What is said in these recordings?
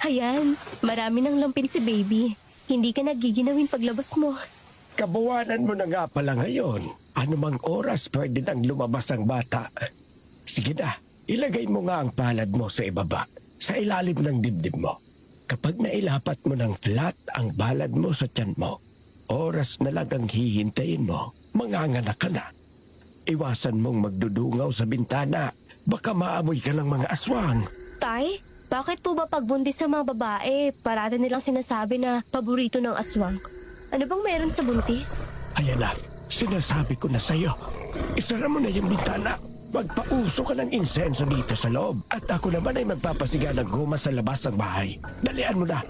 Ayan, marami ng lampin si baby. Hindi ka nagiginawin paglabas mo. Kabuwanan mo na nga pala ngayon. Anumang oras pwede nang lumabas ang bata. Sige na, ilagay mo nga ang palad mo sa ibaba, sa ilalim ng dibdib mo. Kapag nailapat mo ng flat ang balad mo sa tiyan mo, oras na lang ang hihintayin mo, manganganak ka na. Iwasan mong magdudungaw sa bintana, baka maamoy ka ng mga aswang. Tay, bakit po ba pagbuntis sa mga babae, parada nilang sinasabi na paborito ng aswang? Ano bang meron sa buntis? Ayan na, sinasabi ko na sa'yo. Isara mo na yung bintana. Magpauso ka ng insenso dito sa loob. At ako naman ay magpapasiga ng goma sa labas ng bahay. Dalian mo na.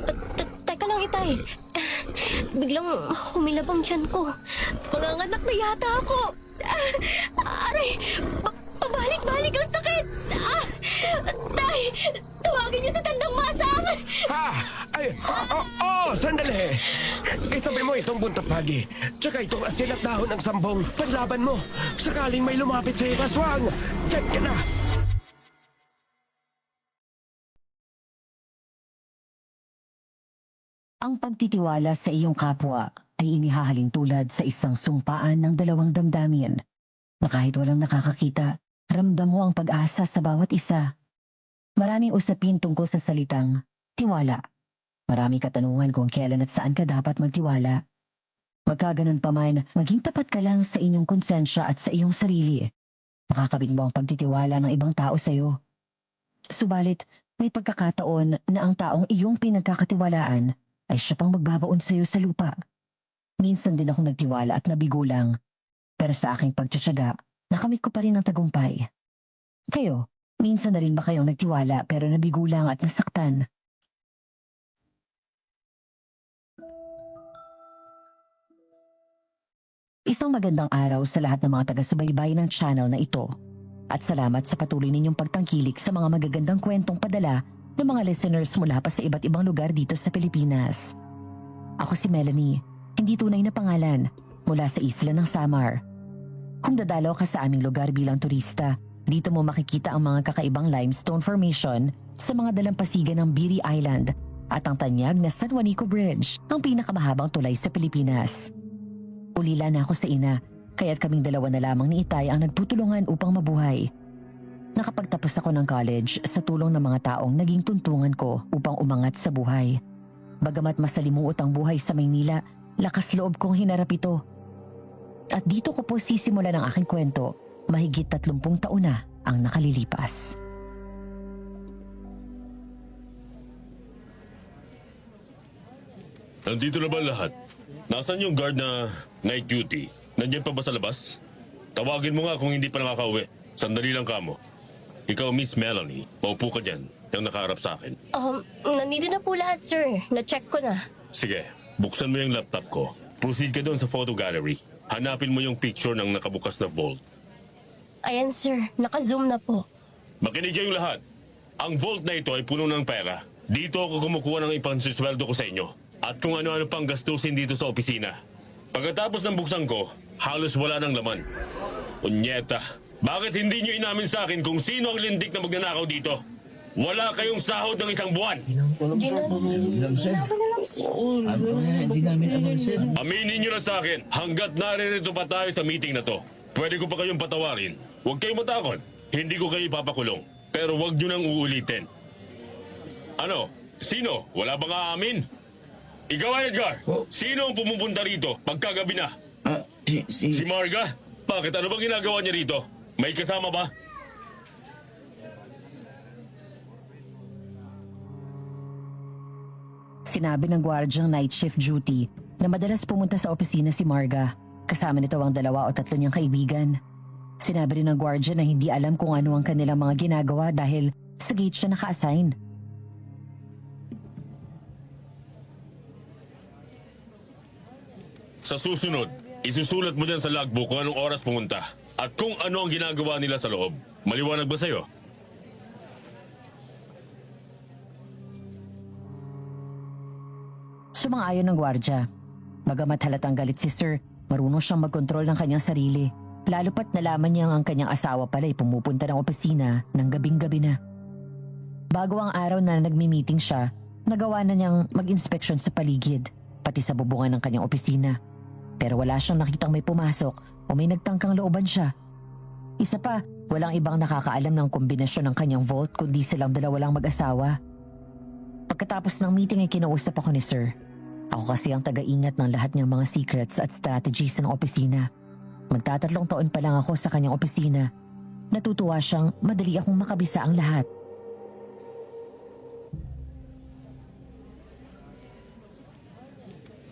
Teka lang, Itay. Biglang humilab ang tiyan ko. Manganganak na yata ako. Aray! Pabalik-balik ang sakit! Tay! Tawagin niyo sa tandang masang! Ha? Ay, sandali. Itabi mo itong buntapagi. Tsaka itong asin at dahon ng sambong. Panlaban mo. Sakaling may lumapit sa iyo aswang. Diyan ka na. Ang pagtitiwala sa iyong kapwa ay inihahalin tulad sa isang sumpaan ng dalawang damdamin na kahit walang nakakakita, ramdam mo ang pag-asa sa bawat isa. Maraming usapin tungkol sa salitang tiwala. Maraming katanungan kung kailan at saan ka dapat magtiwala. Magkaganon pa man, maging tapat ka lang sa inyong konsensya at sa iyong sarili. Makakabit mo ang pagtitiwala ng ibang tao sa iyo. Subalit, may pagkakataon na ang taong iyong pinagkakatiwalaan ay siya pang magbabaon sa iyo sa lupa. Minsan din akong nagtiwala at nabigo lang. Pero sa aking pagtsatsaga, nakamit ko pa rin ang tagumpay. Kayo, minsan na rin ba kayong nagtiwala pero nabigo lang at nasaktan? Isang magandang araw sa lahat ng mga taga-subaybay ng channel na ito. At salamat sa patuloy ninyong pagtangkilik sa mga magagandang kwentong padala ng mga listeners mula pa sa iba't ibang lugar dito sa Pilipinas. Ako si Melanie, hindi tunay na pangalan, mula sa isla ng Samar. Kung dadalaw ka sa aming lugar bilang turista, dito mo makikita ang mga kakaibang limestone formation sa mga dalampasigan ng Biri Island at ang tanyag na San Juanico Bridge, ang pinakamahabang tulay sa Pilipinas. Ulila na ako sa ina, kaya't kaming dalawa na lamang ni Itay ang nagtutulungan upang mabuhay. Nakapagtapos ako ng college sa tulong ng mga taong naging tuntungan ko upang umangat sa buhay. Bagamat masalimuot ang buhay sa Maynila, lakas loob kong hinarap ito. At dito ko po sisimulan ang aking kwento, mahigit 30 taon na ang nakalilipas. Nandito na ba lahat? Nasaan yung guard na night duty? Nandiyan pa ba sa labas? Tawagin mo nga kung hindi pa nakakauwi. Sandali lang kamo. Ikaw, Miss Melanie, maupo ka dyan. Yung nakaharap sa akin. Nandito na po lahat, sir. Na-check ko na. Sige, buksan mo yung laptop ko. Proceed ka doon sa photo gallery. Hanapin mo yung picture ng nakabukas na vault. Ayan, sir. Naka-zoom na po. Makinig kayong lahat. Ang vault na ito ay puno ng pera. Dito ako kumukuha ng ipansisweldo ko sa inyo. At kung ano-ano pang gastusin dito sa opisina. Pagkatapos ng buksan ko, halos wala ng laman. Unyeta, bakit hindi nyo inamin sa akin kung sino ang lindik na magnanakaw dito? Wala kayong sahod ng isang buwan. Hindi namin alam, sir. Aminin nyo na sa akin, hanggat naririto pa tayo sa meeting na to. Pwede ko pa kayong patawarin. Huwag kayong matakot. Hindi ko kayo ipapakulong. Pero huwag nyo nang uulitin. Ano? Sino? Wala bang aamin? Ikaw, Edgar. Sino ang pumupunta rito pagkagabi na? Si Marga? Bakit? Ano bang ginagawa niya rito? May kasama ba? Sinabi ng gwardyang night shift duty na madalas pumunta sa opisina si Marga. Kasama nito ang 2 o 3 niyang kaibigan. Sinabi rin ng gwardya na hindi alam kung ano ang kanilang mga ginagawa dahil sa gate siya naka-assign. Sa susunod, isusulat mo dyan sa logbook kung anong oras pumunta at kung ano ang ginagawa nila sa loob. Maliwanag ba sa'yo? Sumang-ayon ng gwardya. Bagamat halatang galit si Sir, marunong siyang magkontrol ng kanyang sarili. Lalo pat nalaman niyang ang kanyang asawa pala ay pumupunta ng opisina ng gabing-gabi na. Bago ang araw na nagmi-meeting siya, Nagawa na niyang mag-inspeksyon sa paligid, pati sa bubungan ng kanyang opisina. Pero wala siyang nakitang may pumasok o may nagtangkang looban siya. Isa pa, walang ibang nakakaalam ng kombinasyon ng kanyang vault kundi silang dalawa lang mag-asawa. Pagkatapos ng meeting ay kinausap ako ni Sir. Ako kasi ang taga-ingat ng lahat ng mga secrets at strategies ng opisina. Magtatatlong taon pa lang ako sa kanyang opisina. Natutuwa siyang madali akong makabisa ang lahat.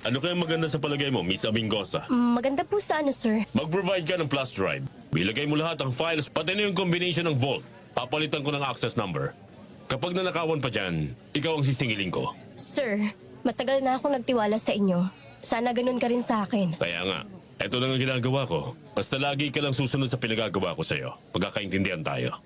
Ano kaya maganda sa palagay mo, Miss Abingosa? Maganda po sa ano, sir. Mag-provide ka ng flash drive. Ilagay mo lahat ng files, pati na yung combination ng vault. Papalitan ko ng access number. Kapag nanakawan pa dyan, ikaw ang sisingilin ko. Sir, matagal na akong nagtiwala sa inyo. Sana ganun ka rin sa akin. Kaya nga, eto lang ang ginagawa ko. Basta lagi ka lang susunod sa pinagagawa ko sa'yo. Pagkakaintindihan tayo.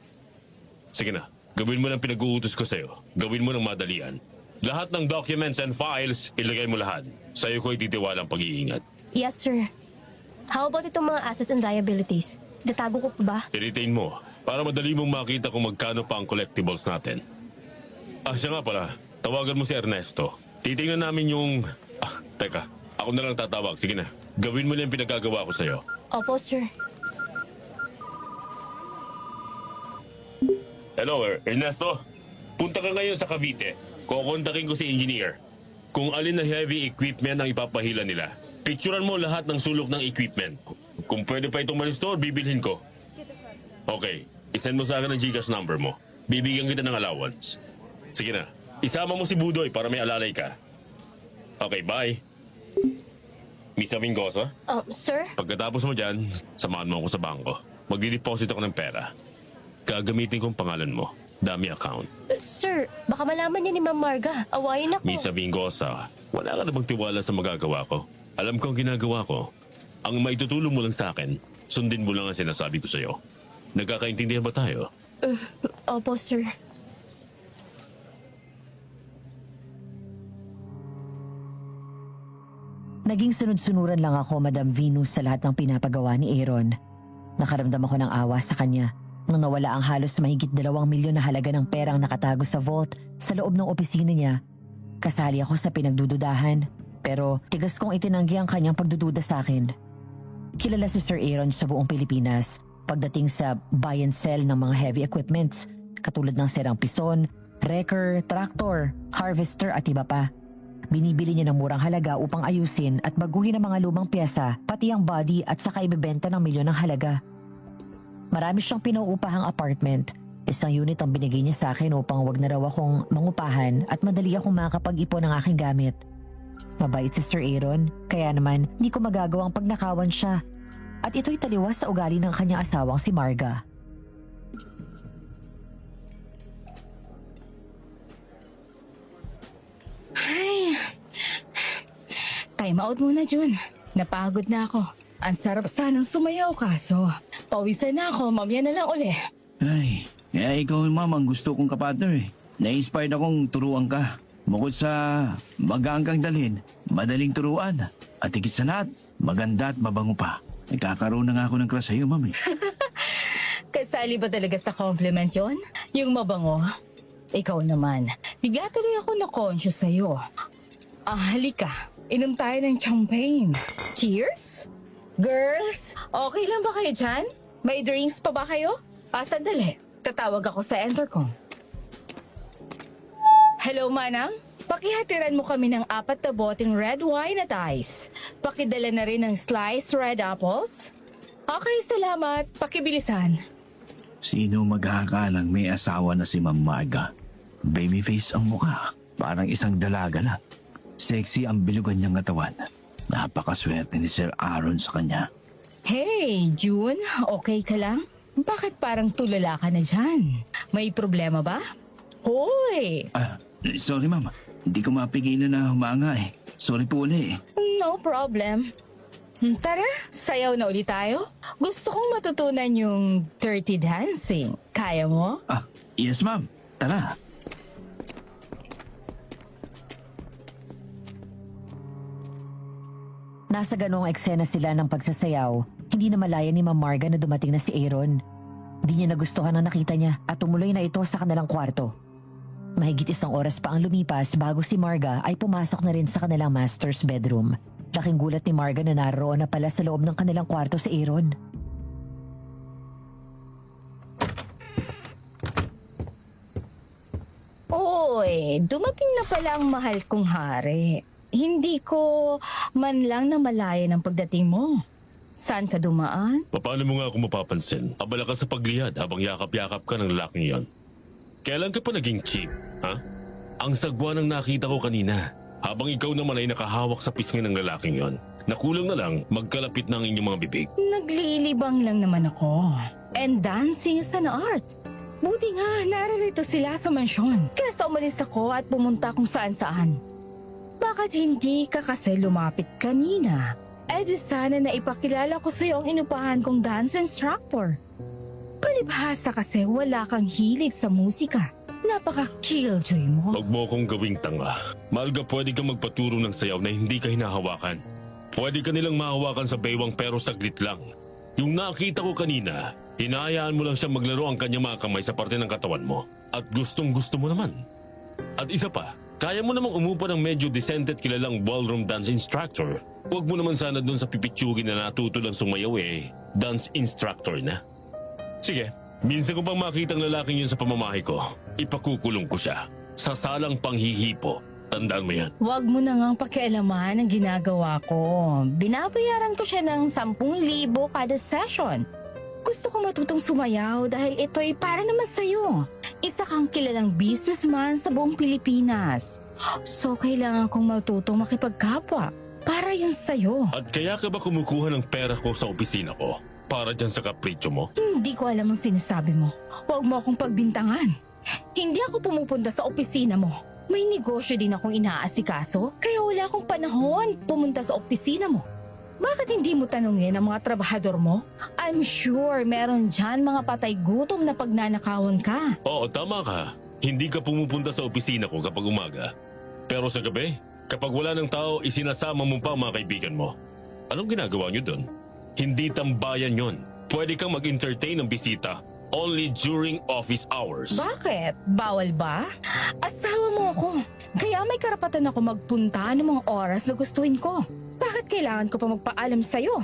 Sige na, gawin mo ng pinag-uutos ko sa'yo. Gawin mo ng madalian. Lahat ng documents and files, ilagay mo lahat. Sa'yo ko ititiwala ang pag-iingat. Yes, sir. How about itong mga assets and liabilities? Datago ko pa ba? I-retain mo para madali mong makita kung magkano pa ang collectibles natin. Siya nga pala, tawagan mo si Ernesto. Titingnan namin yung... teka, ako na lang tatawag. Sige na, gawin mo na yung pinagagawa ko sa'yo. Opo, sir. Hello, Ernesto. Punta ka ngayon sa Cavite. Kukontakin ko si engineer. Kung alin na heavy equipment ang ipapahila nila. Picturean mo lahat ng sulok ng equipment. Kung pwede pa itong ma-restore, bibilhin ko. Okay, isend mo sa akin ang GCash number mo. Bibigyan kita ng allowance. Sige na, isama mo si Budoy para may alalay ka. Okay, bye. Miss Amingosa, Sir? pagkatapos mo dyan, samahan mo ako sa bangko. Magdi-deposit ako ng pera. Gagamitin kong pangalan mo. Dami account. Sir, baka malaman niya ni Ma'am Marga. Awayin ako. Miss Abingosa, wala ka na bang tiwala sa magagawa ko? Alam ko ang ginagawa ko. Ang maitutulong mo lang sa akin, sundin mo lang ang sinasabi ko sa'yo. Nagkakaintindihan ba tayo? Opo, sir. Naging sunod-sunuran lang ako, Madam Venus, sa lahat ng pinapagawa ni Aaron. Nakaramdam ako ng awa sa kanya nung nawala ang halos mahigit 2 milyon na halaga ng perang nakatago sa vault sa loob ng opisina niya. Kasali ako sa pinagdududahan, pero tigas kong itinanggi ang kanyang pagdududa sa akin. Kilala si Sir Aaron sa buong Pilipinas pagdating sa buy and sell ng mga heavy equipments katulad ng serang pison, wrecker, tractor, harvester at iba pa. Binibili niya ng murang halaga upang ayusin at baguhin ang mga lumang piyesa, pati ang body at saka ibebenta ng milyon ng halaga. Marami siyang pinauupahang apartment. Isang unit ang binigay niya sa akin upang wag na raw akong mangupahan at madali akong makakapag-ipon ng aking gamit. Mabait si Sir Aaron, kaya naman hindi ko magagawang pagnakawan siya. At ito'y taliwas sa ugali ng kanyang asawang si Marga. Time out muna, Jun. Napagod na ako. Ang sarap sanang sumayaw kaso. Pawisan na ako, mamaya na lang uli. Ay, kaya ikaw ma'am ang gusto kong kapartner eh. Na-inspired akong turuan ka. Bukod sa magaan kang dalhin, madaling turuan. At higit sa lahat, maganda at mabango pa. Nagkakaroon na nga ako ng crush sa'yo, ma'am eh. Kasali ba talaga sa compliment yon? Yung mabango? Ikaw naman. Bigla tuloy ako na-conscious sa'yo. Halika. Inom tayo ng champagne. Cheers? Girls, okay lang ba kayo dyan? May drinks pa ba kayo? Sandali. Tatawag ako sa intercom. Hello, Manang? Pakihatiran mo kami ng 4 na boteng red wine at ice. Pakidala na rin ng sliced red apples. Okay, salamat. Pakibilisan. Sino mag-aakalang may asawa na si Ma'am Marga? Babyface ang mukha. Parang isang dalaga lang. Sexy ang bilugan niyang katawan. Napakaswerte ni Sir Aaron sa kanya. Hey, June, okay ka lang? Bakit parang tulala ka na dyan? May problema ba? Hoy! Sorry ma'am, hindi ko mapigilan na humanga eh. Sorry po ulit eh. No problem. Tara, sayaw na ulit tayo. Gusto kong matutunan yung dirty dancing. Kaya mo? Yes ma'am, tara. Nasa ganong eksena sila ng pagsasayaw, hindi na malaya ni Ma'am Marga na dumating na si Aaron. Di niya nagustuhan ang nakita niya at tumuloy na ito sa kanilang kwarto. Mahigit 1 oras pa ang lumipas bago si Marga ay pumasok na rin sa kanilang master's bedroom. Laking gulat ni Marga na naroon na pala sa loob ng kanilang kwarto si Aaron. Uy, dumating na pala ang mahal kong hari. Hindi ko man lang namalaya ng pagdating mo. Saan ka dumaan? Paano mo nga ako mapapansin? Abala ka sa pagliyad habang yakap-yakap ka ng lalaking yon. Kailan ka pa naging cheap, ha? Ang sagwa ng nakita ko kanina, habang ikaw naman ay nakahawak sa pisngi ng lalaking yon. Nakulang na lang magkalapit ng inyong mga bibig. Naglilibang lang naman ako. And dancing is an art. Buti nga, naririto sila sa mansyon. Kaya umalis ako at pumunta kung saan-saan. Bakit hindi ka kasi lumapit kanina? Eh di sana na ipakilala ko sa'yo ang inupahan kong dance instructor. Palibhasa kasi wala kang hilig sa musika. Napaka-killjoy mo. Huwag mo akong gawing tanga. Malga, pwede kang magpaturo ng sayaw na hindi ka hinahawakan. Pwede ka nilang mahawakan sa baywang pero saglit lang. Yung nakita ko kanina, hinahayaan mo lang siya maglaro ang kanyang mga kamay sa parte ng katawan mo. At gustong gusto mo naman. At isa pa, kaya mo namang umupa ng medyo decent at kilalang ballroom dance instructor. Huwag mo naman sana doon sa pipitsugin na natuto lang sumayaw dance instructor na. Sige, minsan ko pang makita ang lalaking yun sa pamamahay ko. Ipakukulong ko siya. Sa salang panghihipo. Tandaan mo yan. Huwag mo na ngang pakialaman ang ginagawa ko. Binabayaran ko siya ng 10,000 kada session. Gusto ko matutong sumayaw dahil ito'y para naman sa'yo. Isa kang kilalang businessman sa buong Pilipinas. So kailangan kong matutong makipagkapwa. Para yun sa'yo. At kaya ka ba kumukuha ng pera ko sa opisina ko? Para dyan sa kapritsyo mo? Hindi ko alam ang sinasabi mo. Huwag mo akong pagbintangan. Hindi ako pumupunta sa opisina mo. May negosyo din akong inaasikaso, kaya wala akong panahon pumunta sa opisina mo. Bakit hindi mo tanungin ang mga trabahador mo? I'm sure meron dyan mga patay gutom na pagnanakawan ka. Oo, tama ka. Hindi ka pumupunta sa opisina ko kapag umaga. Pero sa gabi, kapag wala ng tao, isinasama mo pa ang mga kaibigan mo. Anong ginagawa niyo doon? Hindi tambayan yon. Pwede kang mag-entertain ng bisita only during office hours. Bakit? Bawal ba? Asawa mo ako. Kaya may karapatan ako magpunta ng mga oras na gustuin ko. Bakit kailangan ko pa magpaalam sa'yo?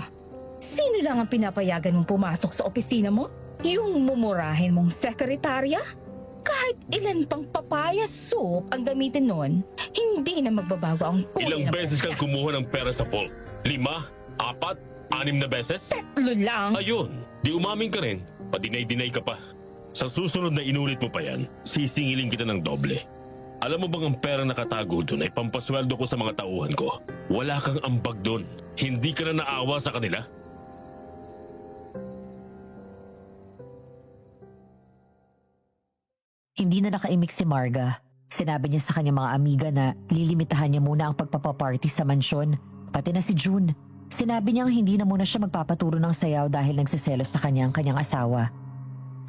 Sino lang ang pinapayagan mong pumasok sa opisina mo? Yung mumurahin mong sekretarya? Kahit ilan pang papaya soup ang gamitin nun, hindi na magbabago ang kulay Ilang ng beses pera. kang kumuha ng pera sa vault? 5? 4? 6 na beses? 3 lang. Ayun, di umamin ka rin. Padinay-dinay ka pa. Sa susunod na inulit mo pa yan, sisingilin kita ng doble. Alam mo bang ang pera nakatago doon ay pampasweldo ko sa mga tauhan ko? Wala kang ambag doon. Hindi ka na naawa sa kanila? Hindi na nakaimik si Marga. Sinabi niya sa kanyang mga amiga na lilimitahan niya muna ang pagpapaparty sa mansyon, pati na si June. Sinabi niyang hindi na muna siya magpapaturo ng sayaw dahil nagsiselos sa kanyang asawa.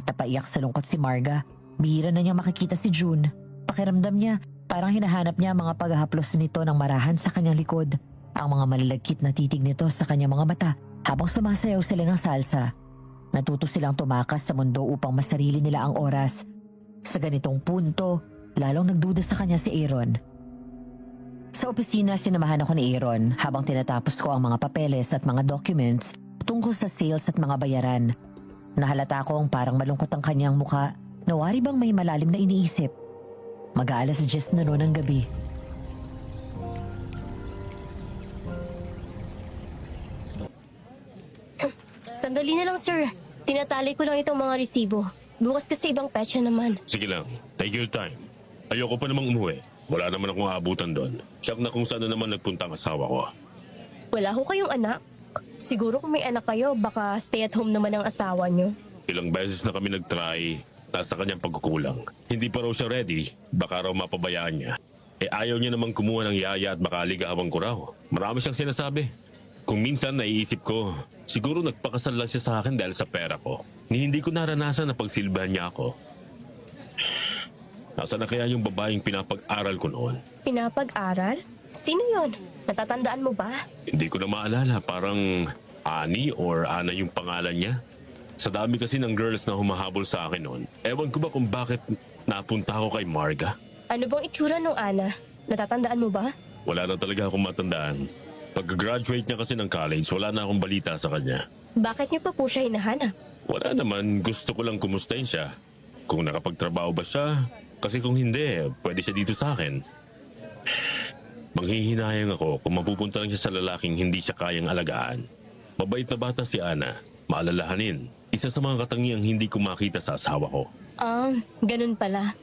Napaiyak sa lungkot si Marga. Bihira na niya makikita si June. Pakiramdam niya, parang hinahanap niya ang mga paghahaplos nito ng marahan sa kanyang likod. Ang mga malalagkit na titig nito sa kanyang mga mata habang sumasayaw sila ng salsa. Natuto silang tumakas sa mundo upang masarili nila ang oras. Sa ganitong punto, lalong nagduda sa kanya si Aaron. Sa opisina, sinamahan ako ni Aaron habang tinatapos ko ang mga papeles at mga documents tungkol sa sales at mga bayaran. Nahalata kong parang malungkot ang kanyang muka. Nawari bang may malalim na iniisip? Mag-aalas 10 na noon ang gabi. Sandali na lang, sir. Tinatali ko lang itong mga resibo. Bukas kasi ibang petsa naman. Sige lang, take your time. Ayoko pa namang umuwi. Wala naman akong aabutan doon. Siyak na kung saan na naman nagpunta ang asawa ko. Wala ho kayong anak. Siguro kung may anak kayo, baka stay at home naman ang asawa niyo. Ilang beses na kami nag-try, nasa kanyang pagkukulang. Hindi pa raw siya ready, baka raw mapabayaan niya. Ayaw niya namang kumuha ng yaya at baka ligawan ko raw. Marami siyang sinasabi. Kung minsan naiisip ko, siguro nagpakasal lang siya sa akin dahil sa pera ko. Ni hindi ko naranasan na pagsilbahan niya ako. Nasaan na kaya yung babaeng pinapag-aral ko noon? Pinapag-aral? Sino yon? Natatandaan mo ba? Hindi ko na maalala, parang Ani or Ana yung pangalan niya. Sa dami kasi ng girls na humahabol sa akin noon, ewan ko ba kung bakit napunta ako kay Marga. Ano bang itsura nung Ana? Natatandaan mo ba? Wala na talaga akong matandaan. Pag-graduate niya kasi ng college, wala na akong balita sa kanya. Bakit niyo pa po siya hinahanap? Wala naman, gusto ko lang kumustahin siya. Kung nakapagtrabaho ba siya, kasi kung hindi, pwede siya dito sa akin. Manghihinayang ako kung mapupunta lang siya sa lalaking hindi siya kayang alagaan. Mabait na bata si Ana, maalalahanin. Isa sa mga katangiang hindi ko makita sa asawa ko. Ganun pala.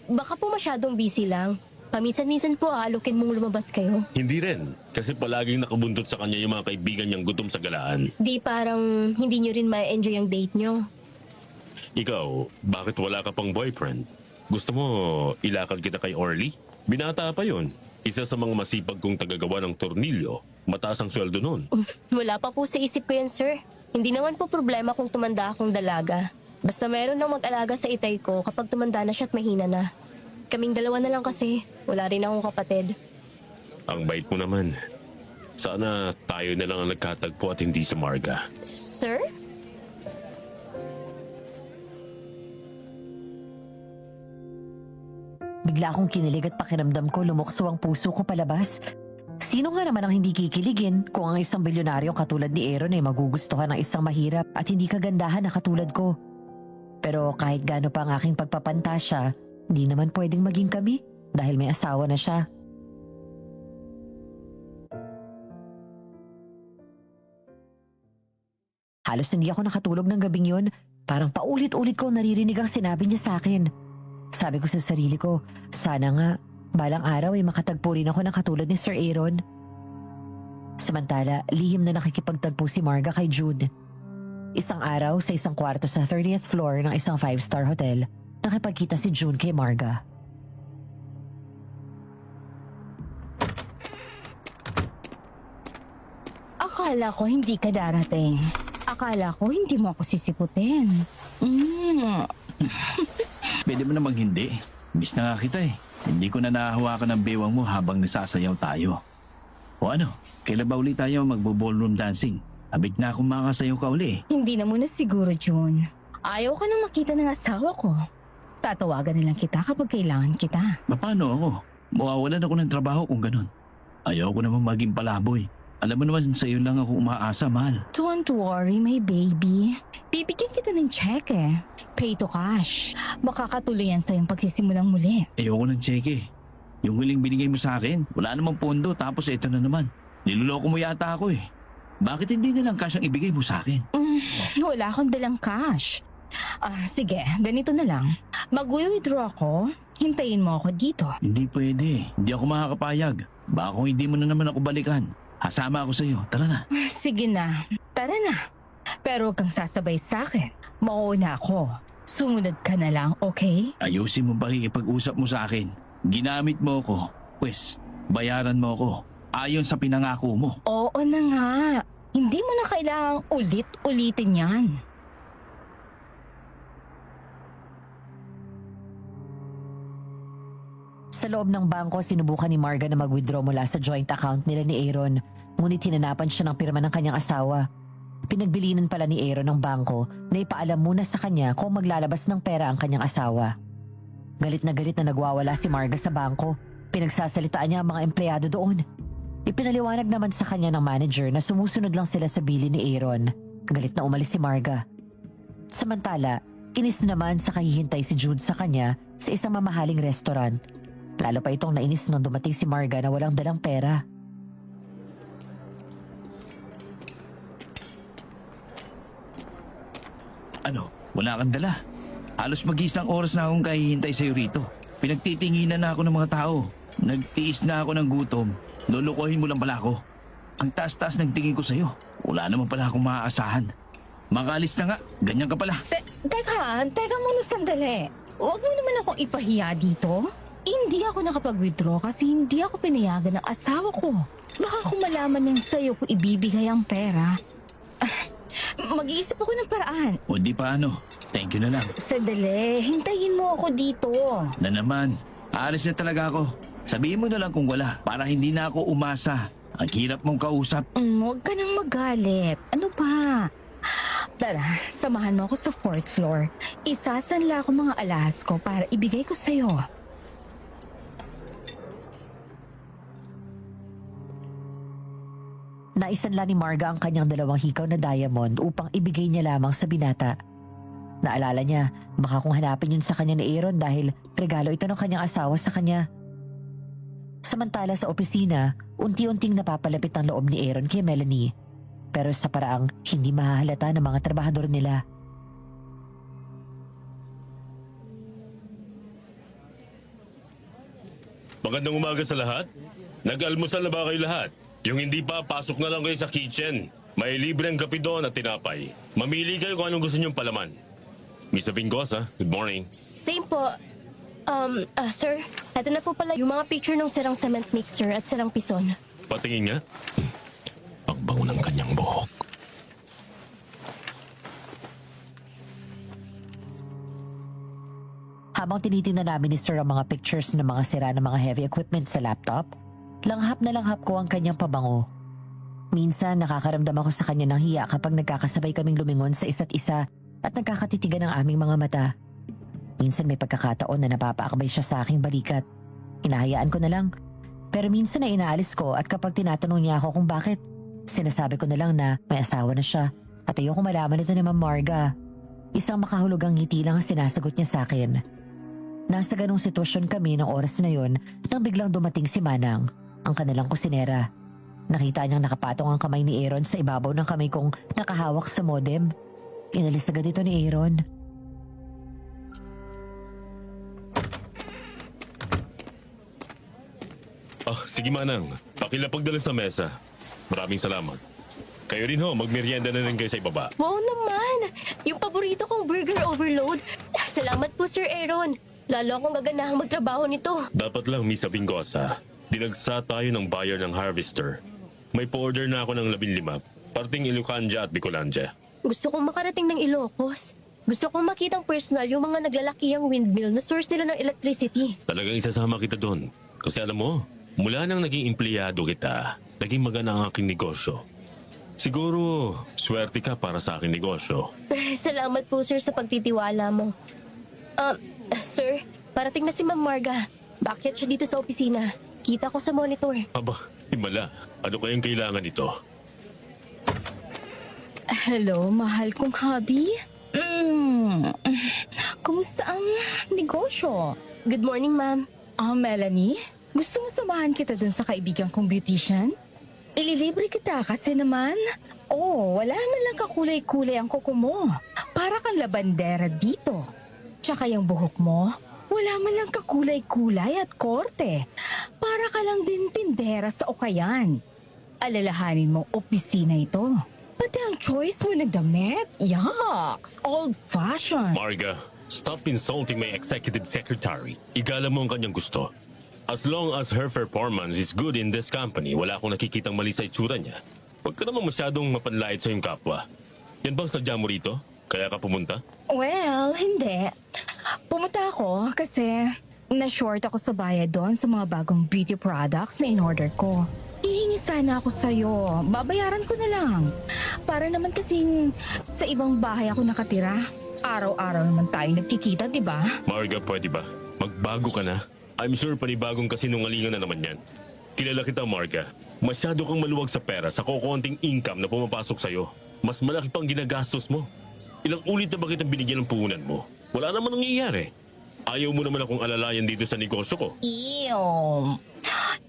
Baka po masyadong busy lang. Paminsan-minsan po aalukin mong lumabas kayo. Hindi rin, kasi palaging nakabuntot sa kanya yung mga kaibigan niyang gutom sa galaan. Di parang hindi nyo rin ma-enjoy ang date nyo. Ikaw, bakit wala ka pang boyfriend? Gusto mo ilakad kita kay Orly? Binata pa yun. Isa sa mga masipag kong tagagawa ng tornilyo. Mataas ang sweldo nun. Wala pa po sa isip ko yan, sir. Hindi naman po problema kung tumanda akong dalaga. Basta meron nang mag-alaga sa itay ko kapag tumanda na siya at mahina na. Kaming dalawa na lang kasi. Wala rin akong kapatid. Ang bait mo naman. Sana tayo na lang ang nagkatagpo at hindi si Marga. Sir? Bigla akong kinilig at pakiramdam ko lumukso ang puso ko palabas. Sino nga naman ang hindi kikiligin kung ang isang bilyonaryo katulad ni Aaron ay magugustuhan ng isang mahirap at hindi kagandahan na katulad ko? Pero kahit gaano pa ang aking pagpapantasya, di naman pwedeng maging kami dahil may asawa na siya. Halos hindi ako nakatulog ng gabing yun. Parang paulit-ulit ko naririnig ang sinabi niya sa akin. Sabi ko sa sarili ko, sana nga, balang araw ay makatagpo rin ako ng katulad ni Sir Aaron. Samantala, lihim na nakikipagtagpo si Marga kay Jude. Isang araw sa isang kwarto sa 30th floor ng isang 5-star hotel, nakipagkita si June kay Marga. Akala ko hindi ka darating. Akala ko hindi mo ako sisiputin. Pwede mo namang hindi. Miss na nga kita eh. Hindi ko na nahahawakan ng bewang mo habang nasasayaw tayo. O ano, kailan ba ulit tayo magbo-ballroom dancing? Abig na akong makasayaw ka uli. Hindi na muna siguro, June. Ayaw ka nang makita ng asawa ko. Tatawagan na lang kita kapag kailangan kita. Paano ako? Mawawalan ako ng trabaho kung ganun. Ayaw ko naman maging palaboy. Alam mo naman sa iyo lang ako umaasa, mahal. Don't worry, my baby. Bibigyan kita ng check eh. Pay to cash. Makakatuloy yan sa iyong pagsisimulang muli. Ayoko ng cheque. Yung huling binigay mo sa akin, wala namang pondo tapos ito na naman. Niloloko mo yata ako eh. Bakit hindi na lang cash ang ibigay mo sa akin? Wala akong dalang cash. Sige, ganito na lang. Mag-withdraw ako. Hintayin mo ako dito. Hindi pwede. Hindi ako makakapayag. Baka kung hindi mo na naman ako balikan. Hasama ako sa iyo. Tara na. Sige na. Tara na. Pero huwag kang sasabay sa akin. Mauuna ako. Sumunod ka na lang, okay? Ayusin mo pakikipag-usap mo sa akin. Ginamit mo ako. Pwes, bayaran mo ako. Ayon sa pinangako mo. Oo na nga. Hindi mo na kailangang ulit-ulitin yan. Sa loob ng bangko, sinubukan ni Marga na mag-withdraw mula sa joint account nila ni Aaron, ngunit hinanapan siya ng pirma ng kanyang asawa. Pinagbilinan pala ni Aaron ng bangko na ipaalam muna sa kanya kung maglalabas ng pera ang kanyang asawa. Galit na nagwawala si Marga sa bangko. Pinagsasalitaan niya ang mga empleyado doon. Ipinaliwanag naman sa kanya ng manager na sumusunod lang sila sa bili ni Aaron. Galit na umalis si Marga. Samantala, inis naman sa kahihintay si Jude sa kanya sa isang mamahaling restaurant. Lalo pa itong nainis nung dumating si Marga na walang dalang pera. Ano? Wala kang dala. Halos mag-isang oras na akong kahihintay sa'yo rito. Pinagtitinginan na ako ng mga tao. Nagtiis na ako ng gutom. Lulukohin mo lang pala ako. Ang taas-taas ng tingin ko sa'yo. Wala naman pala akong maaasahan. Makalis na nga. Ganyan ka pala. Teka muna sandali. Huwag mo naman akong ipahiya dito. Hindi ako nakapag-withdraw kasi hindi ako pinayagan ng asawa ko. Baka kung malaman niyang sa'yo ko ibibigay ang pera. Mag-iisip ako ng paraan. O di paano. Thank you na lang. Sandali, hintayin mo ako dito. Na naman. Aalis na talaga ako. Sabihin mo na lang kung wala para hindi na ako umasa. Ang hirap mong kausap. Huwag ka nang magalit. Ano pa? Tara, samahan mo ako sa 4th floor. Isasanla ko mga alahas ko para ibigay ko sa'yo. Naisanla ni Marga ang kanyang 2 hikaw na diamond upang ibigay niya lamang sa binata. Naalala niya, baka kung hanapin yun sa kanya ni Aaron dahil regalo ito ng kanyang asawa sa kanya. Samantala sa opisina, unti-unting napapalapit ang loob ni Aaron kay Melanie. Pero sa paraang hindi mahahalata ng mga trabahador nila. Magandang umaga sa lahat. Nag-almusal na ba kayo lahat? Yung hindi pa, pasok na lang kayo sa kitchen. May libreng kape doon at tinapay. Mamili kayo kung anong gusto niyong palaman. Mr. Vingosa, good morning. Same po. Sir, eto na po pala yung mga picture ng sirang cement mixer at sirang pison. Patingin nga. Ang bango ng kanyang buhok. Habang tinitingnan namin ni Sir ang mga pictures ng mga sira ng mga heavy equipment sa laptop, langhap na langhap ko ang kanyang pabango. Minsan nakakaramdam ako sa kanya ng hiya kapag nagkakasabay kaming lumingon sa isa't isa at nagkakatitigan ang aming mga mata. Minsan may pagkakataon na napapaakbay siya sa aking balikat. Hinahayaan ko na lang. Pero minsan na inaalis ko at kapag tinatanong niya ako kung bakit, sinasabi ko na lang na may asawa na siya at ayoko malaman ito ni Ma'am Marga. Isang makahulugang ngiti lang ang sinasagot niya sa akin. Nasa ganong sitwasyon kami ng oras na yon nang biglang dumating si Manang, ang kanilang kusinera. Nakita niyang nakapatong ang kamay ni Aaron sa ibabaw ng kamay kong nakahawak sa modem. Inalis agad ito ni Aaron. Sige Manang, pakilapagdala sa mesa. Maraming salamat. Kayo rin ho, magmerienda na rin kayo sa ibaba. Wow naman! Yung paborito kong burger overload. Salamat po, Sir Aaron. Lalo akong gaganahang magtrabaho nito. Dapat lang, Miss Vingosa. Dinagsa tayo ng buyer ng harvester. May pa-order na ako ng 15, parting Ilocanja at Bicolanja. Gusto kong makarating ng Ilocos. Gusto kong makitang personal yung mga naglalakihang windmill na source nila ng electricity. Talagang isasama kita doon. Kasi alam mo, mula nang naging empleyado kita, naging maganda ang aking negosyo. Siguro, swerte ka para sa aking negosyo. Salamat po, sir, sa pagtitiwala mo. Sir, parating na si Ma'am Marga. Bakit siya dito sa opisina? Kita ko sa monitor. Aba, himala. Ano kayang kailangan ito? Hello, mahal kong hubby. Kumusta ang negosyo? Good morning, ma'am. Melanie, gusto mo samahan kita dun sa kaibigan kong beautician? Ililibre kita kasi naman. Wala man lang kakulay-kulay ang kuko mo. Para kang labandera dito. Tsaka yung buhok mo, wala man lang kakulay-kulay at korte. Para ka lang din tindera sa okayan. Alalahanin mong opisina ito. Pati ang choice mo ng damit, yucks, old-fashioned. Marga, stop insulting my executive secretary. Igala mo ang kanyang gusto. As long as her performance is good in this company, wala akong nakikitang mali sa itsura niya. Huwag ka naman masyadong mapanlait sa iyong kapwa. Yan bang sadya mo rito? Kaya ka pumunta? Well, hindi. Pumunta ako kasi na-short ako sa bayad doon sa mga bagong beauty products na in-order ko. Hihingi sana ako sa'yo. Babayaran ko na lang. Para naman kasing sa ibang bahay ako nakatira. Araw-araw naman tayo nagkikita, di ba? Marga, pwede ba? Magbago ka na. I'm sure panibagong kasinungalingan na naman yan. Kilala kita, Marga. Masyado kang maluwag sa pera sa kukunting income na pumapasok sa'yo. Mas malaki pang ginagastos mo. Ilang ulit na ba kitang binigyan ng puhunan mo? Wala naman nangyayari. Ayaw mo naman akong alalayan dito sa negosyo ko. Ew.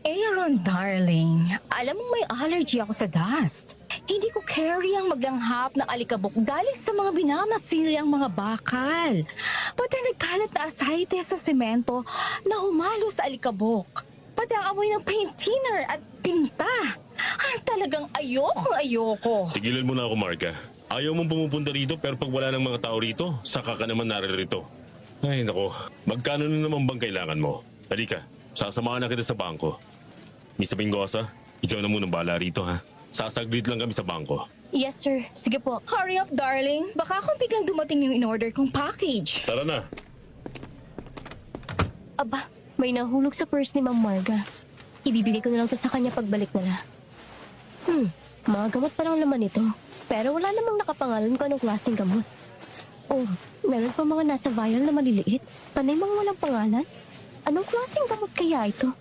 Aaron, darling. Alam mo may allergy ako sa dust. Hindi ko carry ang maglanghap na alikabok galing sa mga binamasilyang mga bakal. Pati nagkalat na asayte sa semento na humalo sa alikabok. Pati ang amoy ng paint thinner at pinta. Talagang ayoko. Tigilan mo na ako, Marga. Ayaw mong pumupunta rito pero pag wala ng mga tao rito, saka ka naman naririto. Ay, nako. Magkano na naman bang kailangan mo? Halika, sasamahan na kita sa bangko. Mr. Bingosa, ikaw na munang bahala rito, ha? Sasaglit lang kami sa bangko. Yes, sir. Sige po. Hurry up, darling. Baka kung biglang dumating yung in-order kong package. Tara na. Aba, may nahulog sa purse ni Ma'am Marga. Ibibigay ko na lang to sa kanya pagbalik nila. Mga gamot pa lang laman ito. Pero wala namang nakapangalan kung anong klaseng gamot. Meron pa mga nasa vial na maliliit. Panay mga walang pangalan. Anong klaseng gamot kaya ito?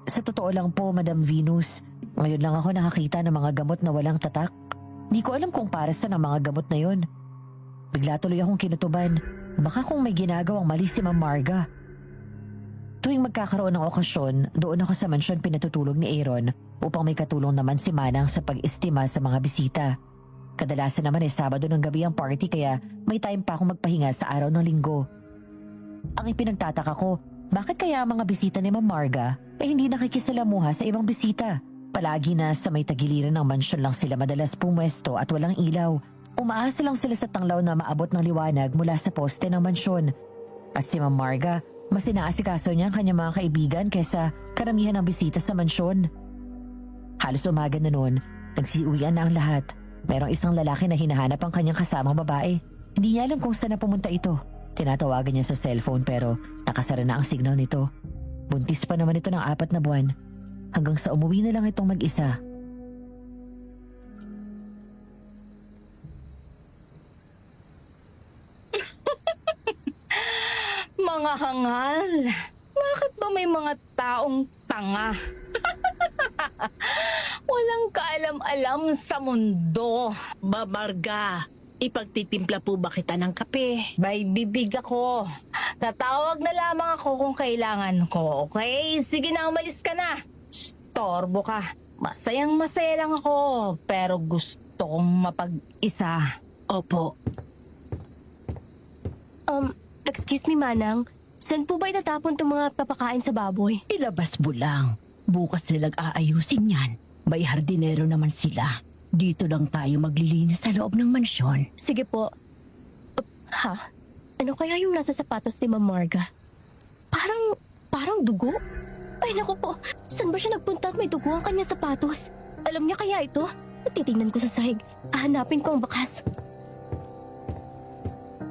Sa totoo lang po, Madam Venus, ngayon lang ako nakakita ng mga gamot na walang tatak. Di ko alam kung para saan ang mga gamot na yon. Bigla tuloy akong kinutuban. Baka kung may ginagawang mali si Ma'am Marga. Tuwing magkakaroon ng okasyon, doon ako sa mansyon pinatutulog ni Aaron upang may katulong naman si Manang sa pag-estima sa mga bisita. Kadalasan naman ay Sabado ng gabi ang party kaya may time pa akong magpahinga sa araw ng linggo. Ang ipinagtataka ko, bakit kaya ang mga bisita ni Ma'am Marga ay hindi nakikisalamuha sa ibang bisita? Palagi na sa may tagiliran ng mansyon lang sila madalas pumwesto at walang ilaw. Umaasa lang sila sa tanglaw na maabot ng liwanag mula sa poste ng mansyon. At si Ma'am Marga, mas inaasikaso niya ang kanyang mga kaibigan kaysa karamihan ng bisita sa mansyon. Halos umaga na noon, nagsiuwian na ang lahat. Merong isang lalaki na hinahanap ang kanyang kasamang babae. Hindi niya alam kung saan na pumunta ito. Tinatawagan niya sa cellphone pero nakasara na ang signal nito. Buntis pa naman ito ng 4 na buwan. Hanggang sa umuwi na lang itong mag-isa. Mga hangal, bakit ba may mga taong tanga? Walang kaalam-alam sa mundo. Babarga, ipagtitimpla po ba kita ng kape? May bibig ako. Tatawag na lamang ako kung kailangan ko, okay? Sige na, umalis ka na. Storbo ka. Masayang masaya lang ako, pero gusto kong mapag-isa. Opo. Excuse me, Manang. Saan po ba itatapon itong mga papakain sa baboy? Ilabas mo lang. Bukas nilang aayusin yan. May hardinero naman sila. Dito lang tayo maglilinis sa loob ng mansyon. Sige po. Ha? Ano kaya yung nasa sapatos ni Ma'am Marga? Parang dugo? Ay naku po, saan ba siya nagpunta at may dugo ang kanyang sapatos? Alam niya kaya ito? Titingnan ko sa sahig. Hahanapin ko ang bakas.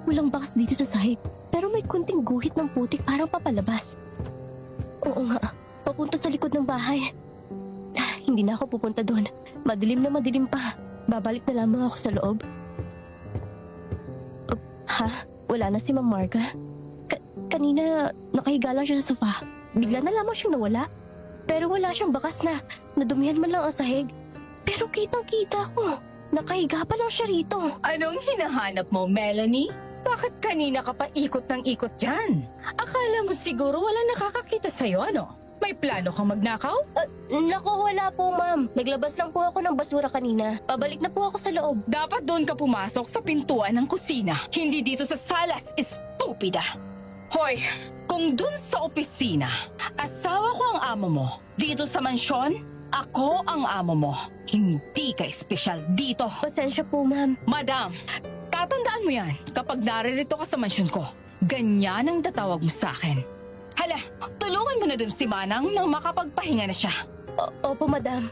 Walang bakas dito sa sahig, pero may kunting guhit ng putik parang papalabas. Oo nga, papunta sa likod ng bahay. Hindi na ako pupunta doon. Madilim na madilim pa. Babalik na lamang ako sa loob. Ha? Wala na si Ma'am Marga? Kanina, nakahiga lang siya sa sofa. Bigla na lamang siyang nawala. Pero wala siyang bakas na nadumihan man lang ang sahig. Pero kitang-kita ko, nakahiga pa lang siya rito. Anong hinahanap mo, Melanie? Bakit kanina ka pa ikot ng ikot dyan? Akala mo siguro wala nakakakita sa'yo, ano? May plano kang magnakaw? Naku, wala po, ma'am. Naglabas lang po ako ng basura kanina. Pabalik na po ako sa loob. Dapat doon ka pumasok sa pintuan ng kusina. Hindi dito sa salas, estupida. Hoy, kung doon sa opisina, asawa ko ang amo mo. Dito sa mansyon, ako ang amo mo. Hindi ka espesyal dito. Pasensya po, ma'am. Madam, tatandaan mo yan kapag naririto ka sa mansyon ko. Ganyan ang tatawag mo sa akin. Hala, tulungan mo na dun si Manang nang makapagpahinga na siya. Opo, madam.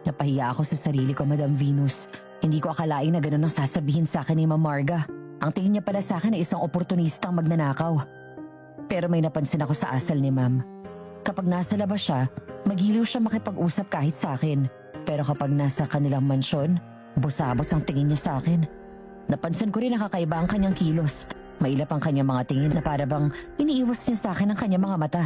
Napahiya ako sa sarili ko, Madam Venus. Hindi ko akalain na ganun ang sasabihin sa akin ni Ma'am Marga. Ang tingin niya pala sa akin ay isang oportunistang magnanakaw. Pero may napansin ako sa asal ni Ma'am. Kapag nasa labas siya, magiliw siya makipag-usap kahit sa akin. Pero kapag nasa kanilang mansyon, busabos ang tingin niya sa akin. Napansin ko rin na kakaiba ang kanyang kilos. Mailap ang kanyang mga tingin na para bang iniiwas niya sa akin ang kanyang mga mata.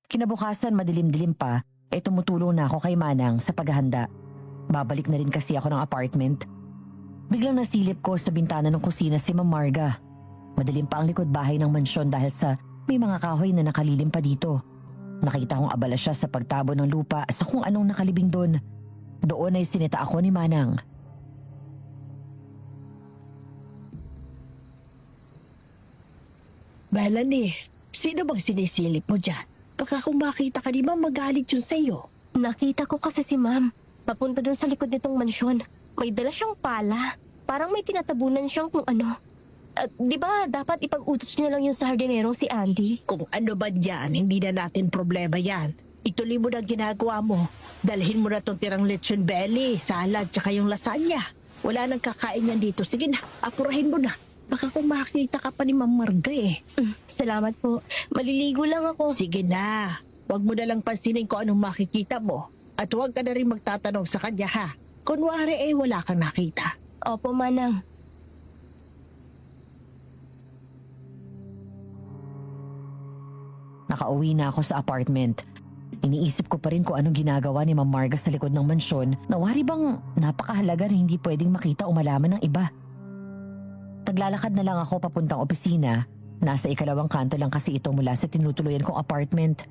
Kinabukasan madilim-dilim pa, ay tumutulong na ako kay Manang sa paghahanda. Babalik na rin kasi ako ng apartment. Biglang nasilip ko sa bintana ng kusina si Ma'am Marga. Madilim pa ang likod bahay ng mansyon dahil sa may mga kahoy na nakalilim pa dito. Nakita kong abala siya sa pagtabo ng lupa sa kung anong nakalibing doon. Doon ay sinita ako ni Manang. Melanie, sino bang sinisilip mo dyan? Baka kung makita ka ni Ma'am magalit yun sa'yo. Nakita ko kasi si ma'am. Papunta doon sa likod nitong mansyon. May dala siyang pala. Parang may tinatabunan siyang kung ano. Di ba dapat ipag-utos niya lang yung sa hardinero si Andy? Kung ano ba dyan, hindi na natin problema yan. Ituloy mo na ang ginagawa mo. Dalhin mo na tong tirang lechon belly, salad, tsaka yung lasagna. Wala nang kakain yan dito. Sige na, apurahin mo na. Baka kung makita ka pa ni Ma'am Marga eh. Salamat po. Maliligo lang ako. Sige na. Huwag mo na lang pansinin kung anong makikita mo. At huwag ka na rin magtatanong sa kanya ha. Kunwari wala kang nakita. Opo, Manang. Nakauwi na ako sa apartment. Iniisip ko pa rin kung anong ginagawa ni Ma'am Marga sa likod ng mansyon na wari bang napakahalaga na hindi pwedeng makita o malaman ng iba. Naglalakad na lang ako papuntang opisina. Nasa ikalawang kanto lang kasi ito mula sa tinutuluyan kong apartment.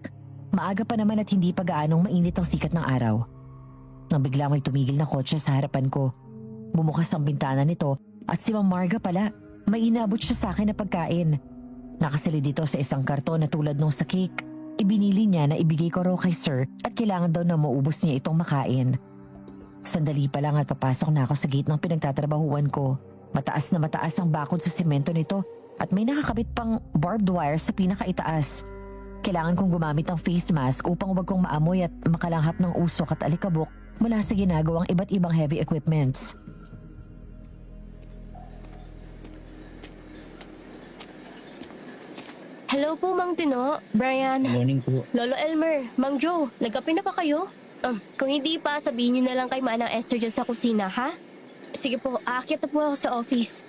Maaga pa naman at hindi pa gaanong mainit ang sikat ng araw. Nang bigla may tumigil na kotse sa harapan ko. Bumukas ang bintana nito at si Ma'am Marga pala. May inabot siya sa akin na pagkain. Nakasilid dito sa isang karton na tulad nung sa cake. Ibinili niya na ibigay ko raw kay Sir at kailangan daw na maubos niya itong makain. Sandali pa lang at papasok na ako sa gate ng pinagtatrabahuan ko. Mataas na mataas ang bakod sa semento nito at may nakakabit pang barbed wire sa pinakaitaas. Kailangan kong gumamit ng face mask upang wag kong maamoy at makalanghap ng usok at alikabok mula sa ginagawang iba't ibang heavy equipments. Hello po, Mang Tino, Brian, Morning po. Lolo Elmer, Mang Joe, nagkape na pa kayo? Kung hindi pa, sabihin nyo na lang kay Manang Esther dyan sa kusina, ha? Sige po, aakyat na po ako sa office.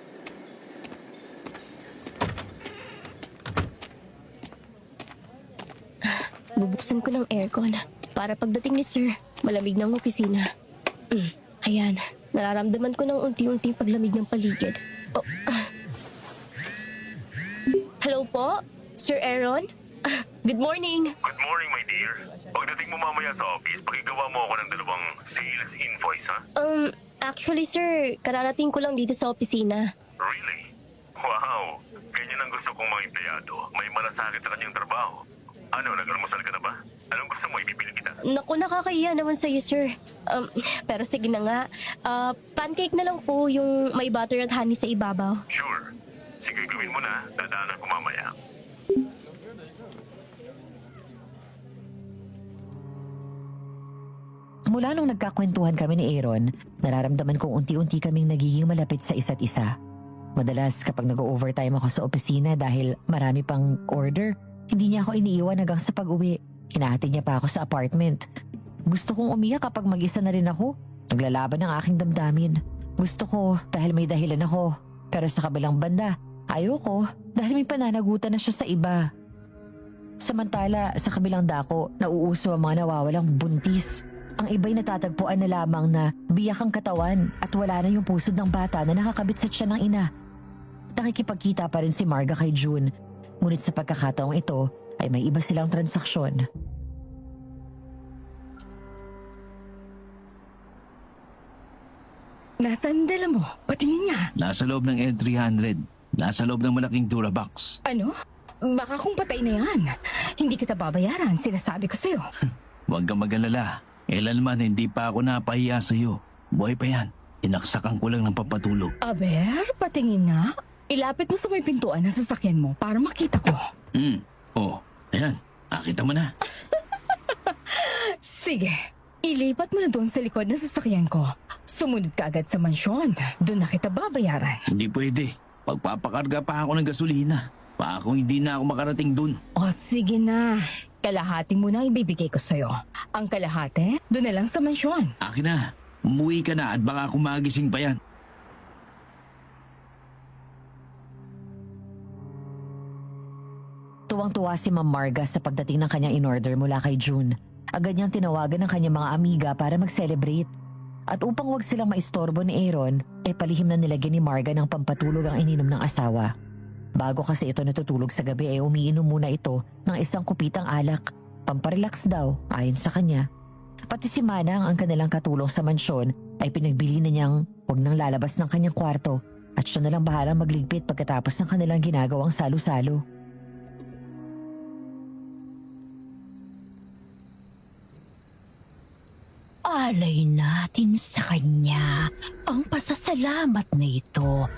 Bubuksan ko ng aircon para pagdating ni Sir, malamig ng opisina. Ayan, nararamdaman ko ng unti-unting paglamig ng paligid. Oh. Hello po, Sir Aaron? Good morning. Good morning, my dear. Pagdating mo mamaya sa office, pakigawa mo ako ng 2 sales invoice, ha? Actually, sir, kararating ko lang dito sa opisina. Really? Wow! Ganyan ang gusto kong mga empleyado. May malasakit sa kanyang trabaho. Ano, nag-almusal ka na ba? Anong gusto mo, ibibili kita? Naku, nakakahiya naman sa'yo, sir. Pero sige na nga. Pancake na lang po yung may butter at honey sa ibabaw. Sure. Sige, gawin mo na. Dadaanan ko mamaya. Mula nung nagkakwentuhan kami ni Aaron, nararamdaman kong unti-unti kaming nagiging malapit sa isa't isa. Madalas kapag nag-overtime ako sa opisina dahil marami pang order, hindi niya ako iniiwan hanggang sa pag-uwi. Hinahatid niya pa ako sa apartment. Gusto kong umiyak kapag mag-isa na rin ako. Naglalaban ang aking damdamin. Gusto ko dahil may dahilan ako. Pero sa kabilang banda, ayoko dahil may pananagutan na siya sa iba. Samantala, sa kabilang dako, nauuso ang mga nawawalang buntis. Ang iba'y natatagpuan na lamang na biyak ang katawan at wala na yung pusod ng bata na nakakabit sa tiyan ng ina. Nakikipagkita pa rin si Marga kay June, ngunit sa pagkakataong ito ay may iba silang transaksyon. Nasaan dala mo? Patingin niya. Nasa loob ng N300. Nasa loob ng malaking Durabox. Ano? Baka kung patay na yan. Hindi kita babayaran, sinasabi ko sa'yo. Huwag kang mag-alala. Kailanman hindi pa ako napahiya sa'yo. Buhay pa yan. Inaksakan ko lang ng pampatulog. Aber, patingin nga. Ilapit mo sa may pintuan ng sasakyan mo para makita ko. Oh, ayan. Nakita mo na. Sige, ilipat mo na doon sa likod ng sasakyan ko. Sumunod ka agad sa mansyon. Doon na kita babayaran. Hindi pwede. Pagpapakarga pa ako ng gasolina. Pa kung hindi na ako makarating dun. O sige na. Kalahati mo na ibibigay ko sa'yo. Ang kalahati, doon na lang sa mansyon. Akin na. Umuwi ka na at baka kumagising pa yan. Tuwang-tuwa si Ma'am Marga sa pagdating ng kanyang in-order mula kay June. Agad niyang tinawagan ng kanyang mga amiga para mag-celebrate. At upang wag silang maistorbo ni Aaron, palihim na nilagyan ni Marga ng pampatulog ang ininom ng asawa. Bago kasi ito natutulog sa gabi umiinom muna ito ng isang kupitang alak. Pamparelax daw, ayon sa kanya. Pati si Manang ang kanilang katulong sa mansyon ay pinagbili na niyang huwag nang lalabas ng kanyang kwarto at siya na lang bahalang magligpit pagkatapos ng kanilang ginagawang salo-salo. Alay natin sa kanya ang pasasalamat na ito.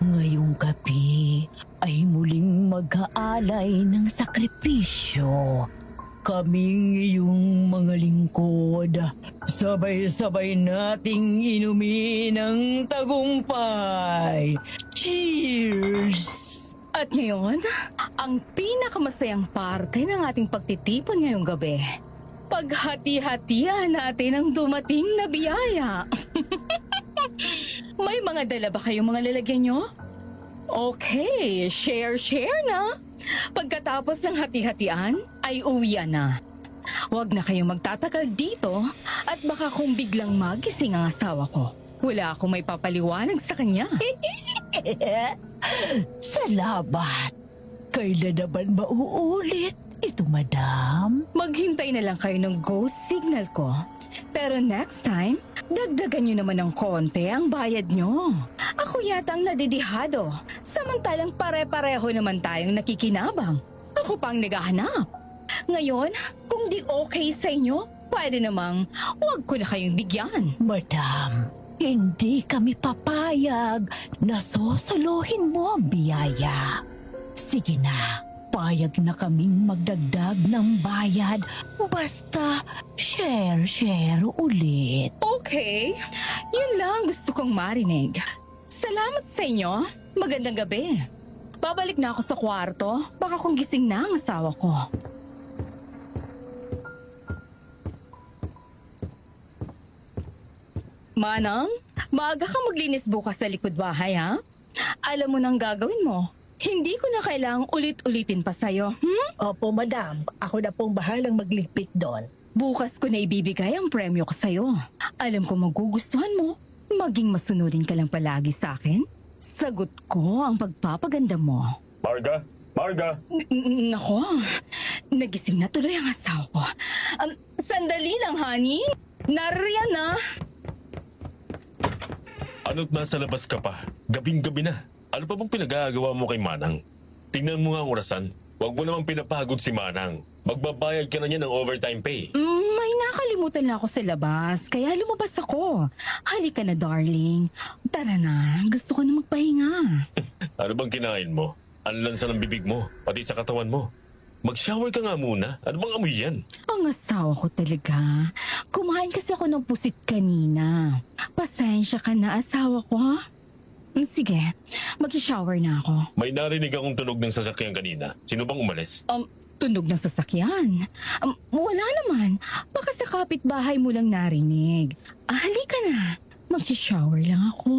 Ngayong gabi ay muling mag-aalay ng sakripisyo. Kaming iyong mga lingkod, sabay-sabay nating inumin ang tagumpay. Cheers! At ngayon, ang pinakamasayang parte ng ating pagtitipon ngayong gabi. paghati-hatian natin ang dumating na biyaya. May mga dala ba kayong mga lalagyan nyo? Okay, share na. Pagkatapos ng hati-hatian, ay uwian na. Huwag na kayong magtatagal dito at baka kung biglang magising ang asawa ko, wala akong may papaliwanag sa kanya. Salamat. Kailan naman mauulit ito, madam? Maghintay na lang kayo ng ghost signal ko. Pero next time, dagdagan nyo naman ng konti ang bayad nyo. Ako yata ang nadidihado, samantalang pare-pareho naman tayong nakikinabang. Ako pang naghahanap. Ngayon, kung di okay sa inyo, pwede namang huwag ko na kayong bigyan. Madam, hindi kami papayag na susuluhin mo ang biyaya. Sige na, payag na kaming magdagdag ng bayad. Basta share ulit. Okay, yun lang gusto kong marinig. Salamat sa inyo. Magandang gabi. Babalik na ako sa kwarto. Baka kung gising na ang asawa ko. Manang, maaga ka maglinis bukas sa likod bahay, ha? Alam mo nang gagawin mo. Hindi ko na kailangang ulit-ulitin pa sa'yo, Opo, madam. Ako na pong bahalang magligpit doon. Bukas ko na ibibigay ang premyo ko sa'yo. Alam ko magugustuhan mo. Maging masunodin ka lang palagi sa akin. Sagot ko ang pagpapaganda mo. Marga? Marga? Nako, nagising na tuloy ang asawa ko. Sandali lang, honey. Nariyan na. Ano't nasa labas ka pa? Gabing-gabi na. Ano pa bang pinagagawa mo kay Manang? Tingnan mo nga ang orasan. Huwag mo namang pinapagod si Manang. Magbabayad ka na niya ng overtime pay. May nakalimutan na ako sa labas, kaya lumabas ako. Halika na, darling. Tara na, gusto ko na magpahinga. Ano bang kinain mo? Ang lansa ng bibig mo, pati sa katawan mo. Mag-shower ka nga muna. Ano bang amoy yan? Ang asawa ko talaga. Kumain kasi ako ng pusit kanina. Pasensya ka na, asawa ko. Sige, mag-shower na ako. May narinig akong tunog ng sasakyan kanina. Sino bang umalis? Tunog ng sasakyan. Wala naman. Baka sa kapitbahay mo lang narinig. Halika na. Mag-shower lang ako.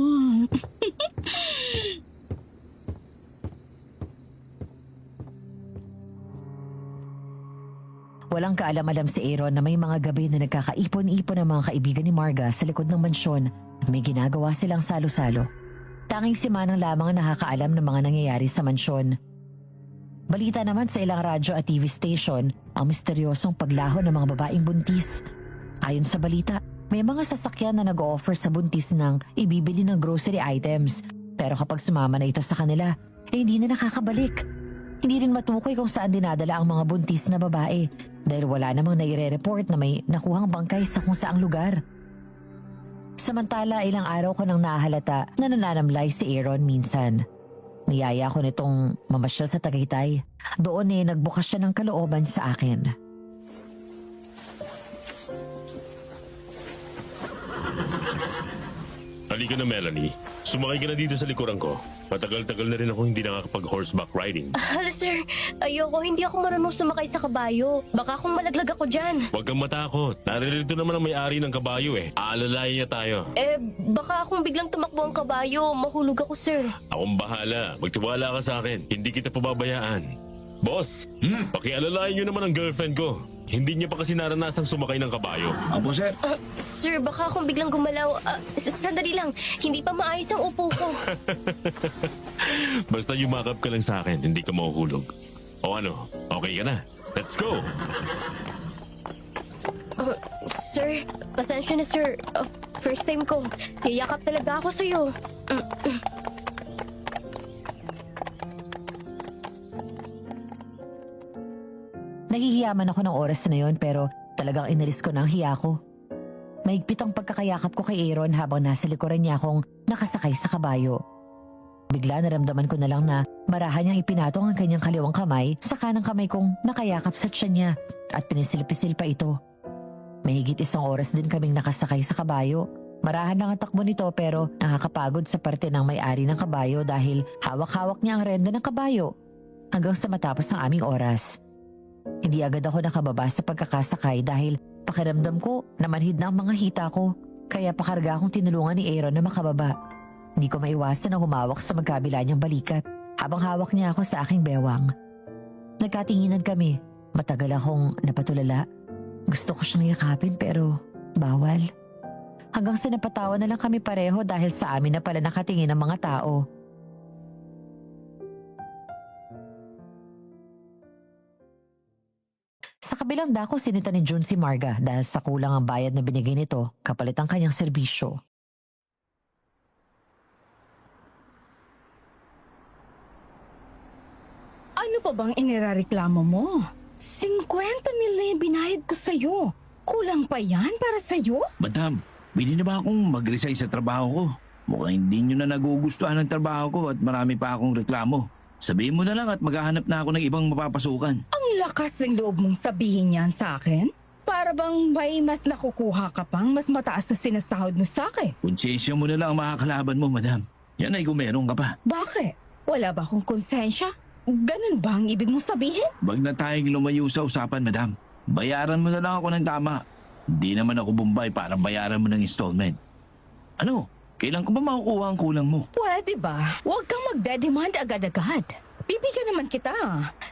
Walang kaalam-alam si Aaron na may mga gabi na nagkakaipon-ipon ang mga kaibigan ni Marga sa likod ng mansyon at may ginagawa silang salo-salo. Tanging si Manang lamang ang nakakaalam ng mga nangyayari sa mansyon. Balita naman sa ilang radyo at TV station ang misteryosong paglaho ng mga babaeng buntis. Ayon sa balita, may mga sasakyan na nag-o-offer sa buntis ng ibibili ng grocery items. Pero kapag sumama na ito sa kanila, hindi na nakakabalik. Hindi rin matukoy kung saan dinadala ang mga buntis na babae dahil wala namang naire-report na may nakuhang bangkay sa kung saang lugar. Samantala, ilang araw ko nang nahalata na nananamlay si Aaron minsan. Niyaya ko nitong mamasyal sa Tagaytay. Doon nagbukas siya ng kalooban sa akin. Halika na, Melanie. Sumakay ka na dito sa likuran ko. Matagal-tagal na rin ako hindi nakakapag-horseback riding. Sir, ayoko. Hindi ako marunong sumakay sa kabayo. Baka akong malaglag ako dyan. Huwag kang matakot. Naririto naman ang may-ari ng kabayo eh. Aalalayan niya tayo. Baka akong biglang tumakbo ang kabayo. Mahulog ako, sir. Akong bahala. Magtiwala ka sa akin. Hindi kita pababayaan. Boss, pakialalayan niyo naman ang girlfriend ko. Hindi niya pa kasi naranasang sumakay ng kabayo. Opo, sir. Sir, baka akong biglang gumalaw. Sandali lang. Hindi pa maayos ang upo ko. Basta yumakap ka lang sa akin, hindi ka mahuhulog. O ano, okay ka na? Let's go! Sir, pasensya na, sir. First time ko. Yayakap talaga ako sa'yo. Nahihiyaman ako ng oras na yon pero talagang inalis ko na ang hiya ko. Mahigpit ang pagkakayakap ko kay Aaron habang nasa likuran niya akong nakasakay sa kabayo. Bigla naramdaman ko na lang na marahan niyang ipinatong ang kanyang kaliwang kamay sa kanang kamay kong nakayakap sa tiyan niya at pinisil-pisil pa ito. Mahigit 1 oras din kaming nakasakay sa kabayo. Marahan lang ang takbo nito pero nakakapagod sa parte ng may-ari ng kabayo dahil hawak-hawak niya ang renda ng kabayo hanggang sa matapos ang aming oras. Hindi agad ako nakababa sa pagkakasakay dahil pakiramdam ko namanhid na ang mga hita ko. Kaya pakarga akong tinulungan ni Aaron na makababa. Hindi ko maiwasan na humawak sa magkabila niyang balikat habang hawak niya ako sa aking bewang. Nagkatinginan kami. Matagal akong napatulala. Gusto ko siyang yakapin pero bawal. Hanggang sa napatawa na lang kami pareho dahil sa amin na pala nakatingin ang mga tao. Sa kabilang dako sinita ni June si Marga dahil sa kulang ang bayad na binigay nito kapalit ang kanyang serbisyo. Ano pa bang inirareklamo mo? 50 mil yung binayad ko sa'yo. Kulang pa yan para sa'yo? Madam, pwede na ba akong mag-resign sa trabaho ko? Mukhang hindi nyo na nagugustuhan ang trabaho ko at marami pa akong reklamo. Sabihin mo na lang at maghahanap na ako ng ibang mapapasukan. Ang lakas ng loob mong sabihin yan sa akin? Para bang may mas nakukuha ka pang mas mataas na sinasahod mo sa akin? Konsensya mo na lang ang makakalaban mo, madam. Yan ay kung meron ka pa. Bakit? Wala ba akong konsensya? Ganun ba ang ibig mong sabihin? Wag na tayong lumayo sa usapan, madam. Bayaran mo na lang ako ng tama. Hindi naman ako Bombay para bayaran mo ng installment. Ano? Kailan ko ba makukuha ang kulang mo? Pwede ba? Huwag kang magdedemand agad-agad. Bibigyan naman kita.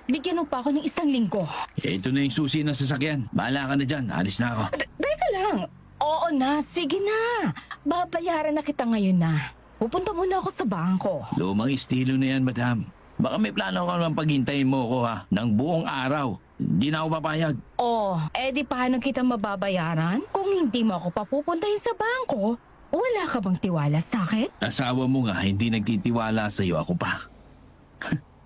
Bigyan mo pa ako ng 1 linggo. Ito na yung susi ng sasakyan. Bahala ka na dyan. Alis na ako. Teka lang. Oo na, sige na. Babayaran na kita ngayon na. Pupunta muna ako sa bangko. Lumang estilo na yan, madam. Baka may plano ka naman paghintayin mo ako ha. Ng buong araw. Hindi na ako papayag. Oh, di paano kita mababayaran? Kung hindi mo ako papupuntahin sa bangko, wala ka bang tiwala sa akin? Asawa mo nga, hindi nagtitiwala sa'yo. Ako pa.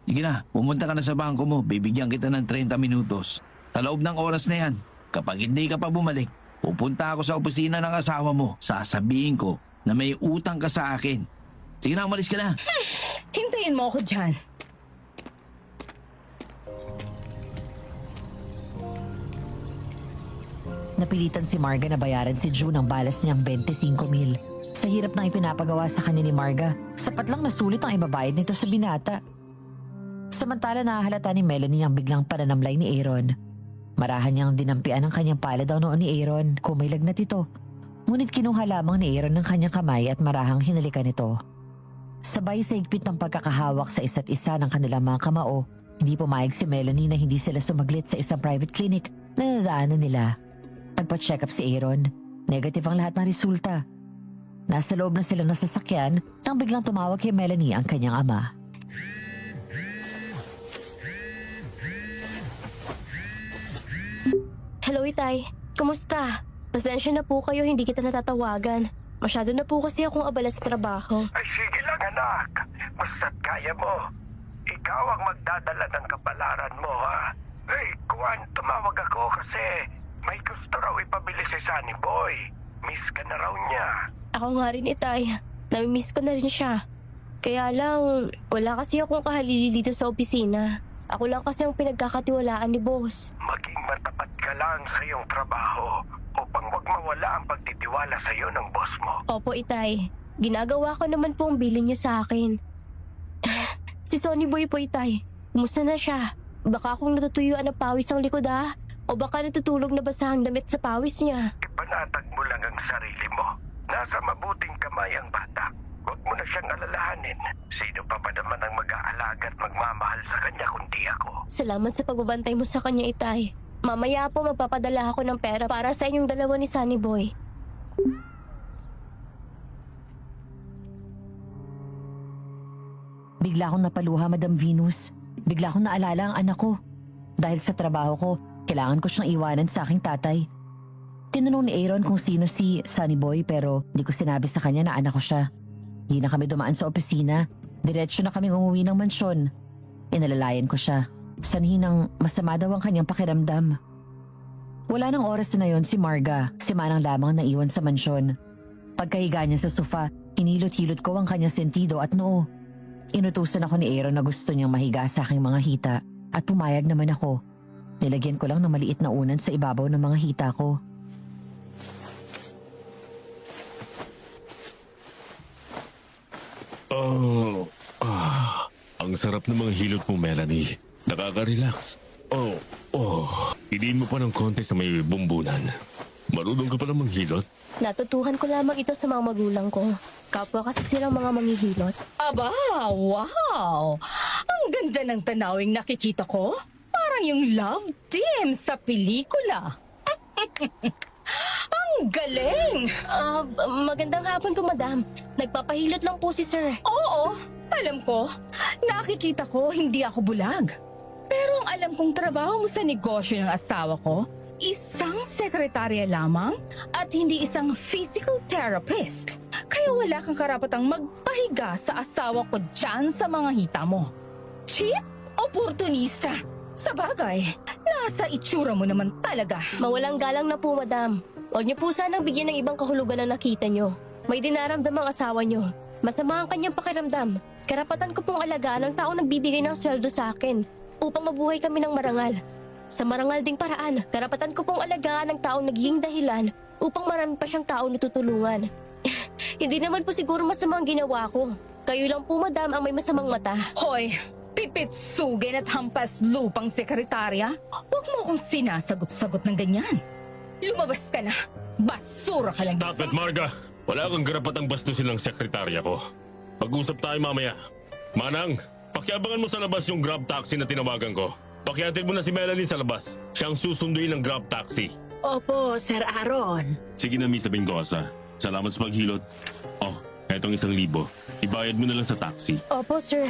Sige na, pumunta ka na sa bangko mo. Bibigyan kita ng 30 minutos. Sa loob ng oras na yan, kapag hindi ka pa bumalik, pupunta ako sa opisina ng asawa mo. Sasabihin ko na may utang ka sa akin. Sige na, umalis ka na. Hintayin mo ako dyan. Napilitan si Marga na bayaran si June ang balas niyang 25 mil. Sa hirap ng ipinapagawa sa kanya ni Marga, sapat lang na sulit ang ibabayad nito sa binata. Samantala nahahalata ni Melanie ang biglang pananamlay ni Aaron. Marahan niyang dinampian ang kanyang palad ang noon ni Aaron kung may lagnat ito. Ngunit kinuha lamang ni Aaron ng kanyang kamay at marahang hinalikan ito. Sabay sa higpit ng pagkakahawak sa isa't isa ng kanilang mga kamao, hindi pumayag si Melanie na hindi sila sumaglit sa isang private clinic na nadaanan nila. Nagpa-check up si Aaron. Negative ang lahat ng resulta. Nasa loob na sila ng sasakyan nang biglang tumawag kay Melanie ang kanyang ama. Hello, Itay. Kumusta? Pasensya na po kayo, hindi kita natatawagan. Masyado na po kasi akong abala sa trabaho. Ay sige lang anak, basta't kaya mo. Ikaw ang magdadala ng kapalaran mo ha. Hey, Kwan, tumawag ako kasi may gusto raw ipabili si Sunny Boy. Miss ka na raw niya. Ako nga rin, Itay. Namimiss ko na rin siya. Kaya lang, wala kasi akong kahalili dito sa opisina. Ako lang kasi ang pinagkakatiwalaan ni boss. Maging matapat ka lang sa iyong trabaho upang wag mawala ang pagtitiwala sa iyo ng boss mo. Opo, Itay. Ginagawa ko naman po ang bilin niya sa akin. Si Sonny Boy po, Itay. Kumusta na siya? Baka akong natutuyuan ng pawis ang likod ha? O baka natutulog na basa ang damit sa pawis niya? Ipanatag mo lang ang sarili mo. Nasa mabuting kamay ang bata. Huwag mo na siyang alalahanin. Sino pa ba naman ang mag-aalaga at magmamahal sa kanya kundi ako? Salamat sa pagbabantay mo sa kanya, Itay. Mamaya po magpapadala ako ng pera para sa inyong dalawa ni Sunny Boy. Bigla akong napaluha, Madam Venus. Bigla akong naalala ang anak ko. Dahil sa trabaho ko, kailangan ko siyang iwanan sa aking tatay. Tinanong ni Aaron kung sino si Sunny Boy pero di ko sinabi sa kanya na anak ko siya. Di na kami dumaan sa opisina. Diretso na kaming umuwi ng mansyon. Inalalayan ko siya. Sanhi ng masama daw ang kanyang pakiramdam. Wala nang oras na yon si Marga. Si Manang lamang naiwan sa mansyon. Pagkahiga niya sa sofa, hinilot-hilot ko ang kanyang sentido at noo. Inutusan ako ni Aaron na gusto niyang mahiga sa aking mga hita at pumayag naman ako. Nilagyan ko lang ng maliit na unan sa ibabaw ng mga hita ko. Oh, ang sarap ng mga hilot mo, Melanie. Nakaka-relax. Iliin mo pa ng konti sa may bumbunan. Marunong ka pala manghilot? Natutuhan ko lamang ito sa mga magulang ko. Kapwa kasi silang mga manghihilot. Aba, wow! Ang ganda ng tanawing nakikita ko. Parang yung love team sa pelikula. Ang galing! Magandang hapon po, madam. Nagpapahilot lang po si sir. Oo, alam ko. Nakikita ko, hindi ako bulag. Pero ang alam kong trabaho mo sa negosyo ng asawa ko, isang sekretarya lamang at hindi isang physical therapist. Kaya wala kang karapatang magpahiga sa asawa ko dyan sa mga hita mo. Cheap oportunista. Sa bagay, nasa itsura mo naman talaga. Mawalang galang na po, madam. Huwag niyo po sanang bigyan ng ibang kahulugan ang nakita niyo. May dinaramdam ang asawa niyo. Masama ang kanyang pakiramdam. Karapatan ko pong alagaan ang taong nagbibigay ng sweldo sa akin upang mabuhay kami ng marangal. Sa marangal ding paraan, karapatan ko pong alagaan ang taong nagiging dahilan upang marami pa siyang taong natutulungan. Hindi naman po siguro masama ang ginawa ko. Kayo lang po, madam, ang may masamang mata. Hoy, pipitsugin at hampas lupang sekretarya. Huwag mo akong sinasagot-sagot ng ganyan. Lumabas ka na. Basura ka lang. Stop it, Marga! Wala kang karapatang bastusin ng sekretarya ko. Pag-usap tayo mamaya. Manang, pakiabangan mo sa labas yung grab taxi na tinawagan ko. Pakihatid mo na si Melanie sa labas. Siyang susunduin ng grab taxi. Opo, Sir Aaron. Sige na, Miss Bengosa. Salamat sa paghilot. Oh, etong 1,000. Ibayad mo na lang sa taxi. Opo, sir.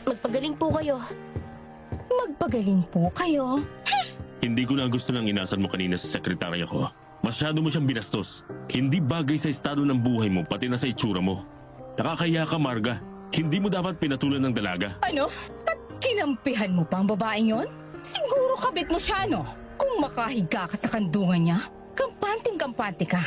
Magpagaling po kayo. Magpagaling po kayo. Hindi ko na gusto ng inasan mo kanina sa sekretarya ko. Masyado mo siyang binastos. Hindi bagay sa estado ng buhay mo, pati na sa itsura mo. Nakakaya ka, Marga. Hindi mo dapat pinatulan ng dalaga. Ano? At kinampihan mo pa ang babaeng yon? Siguro kabit mo siya, no? Kung makahiga ka sa kandungan niya, kampanting-kampante ka.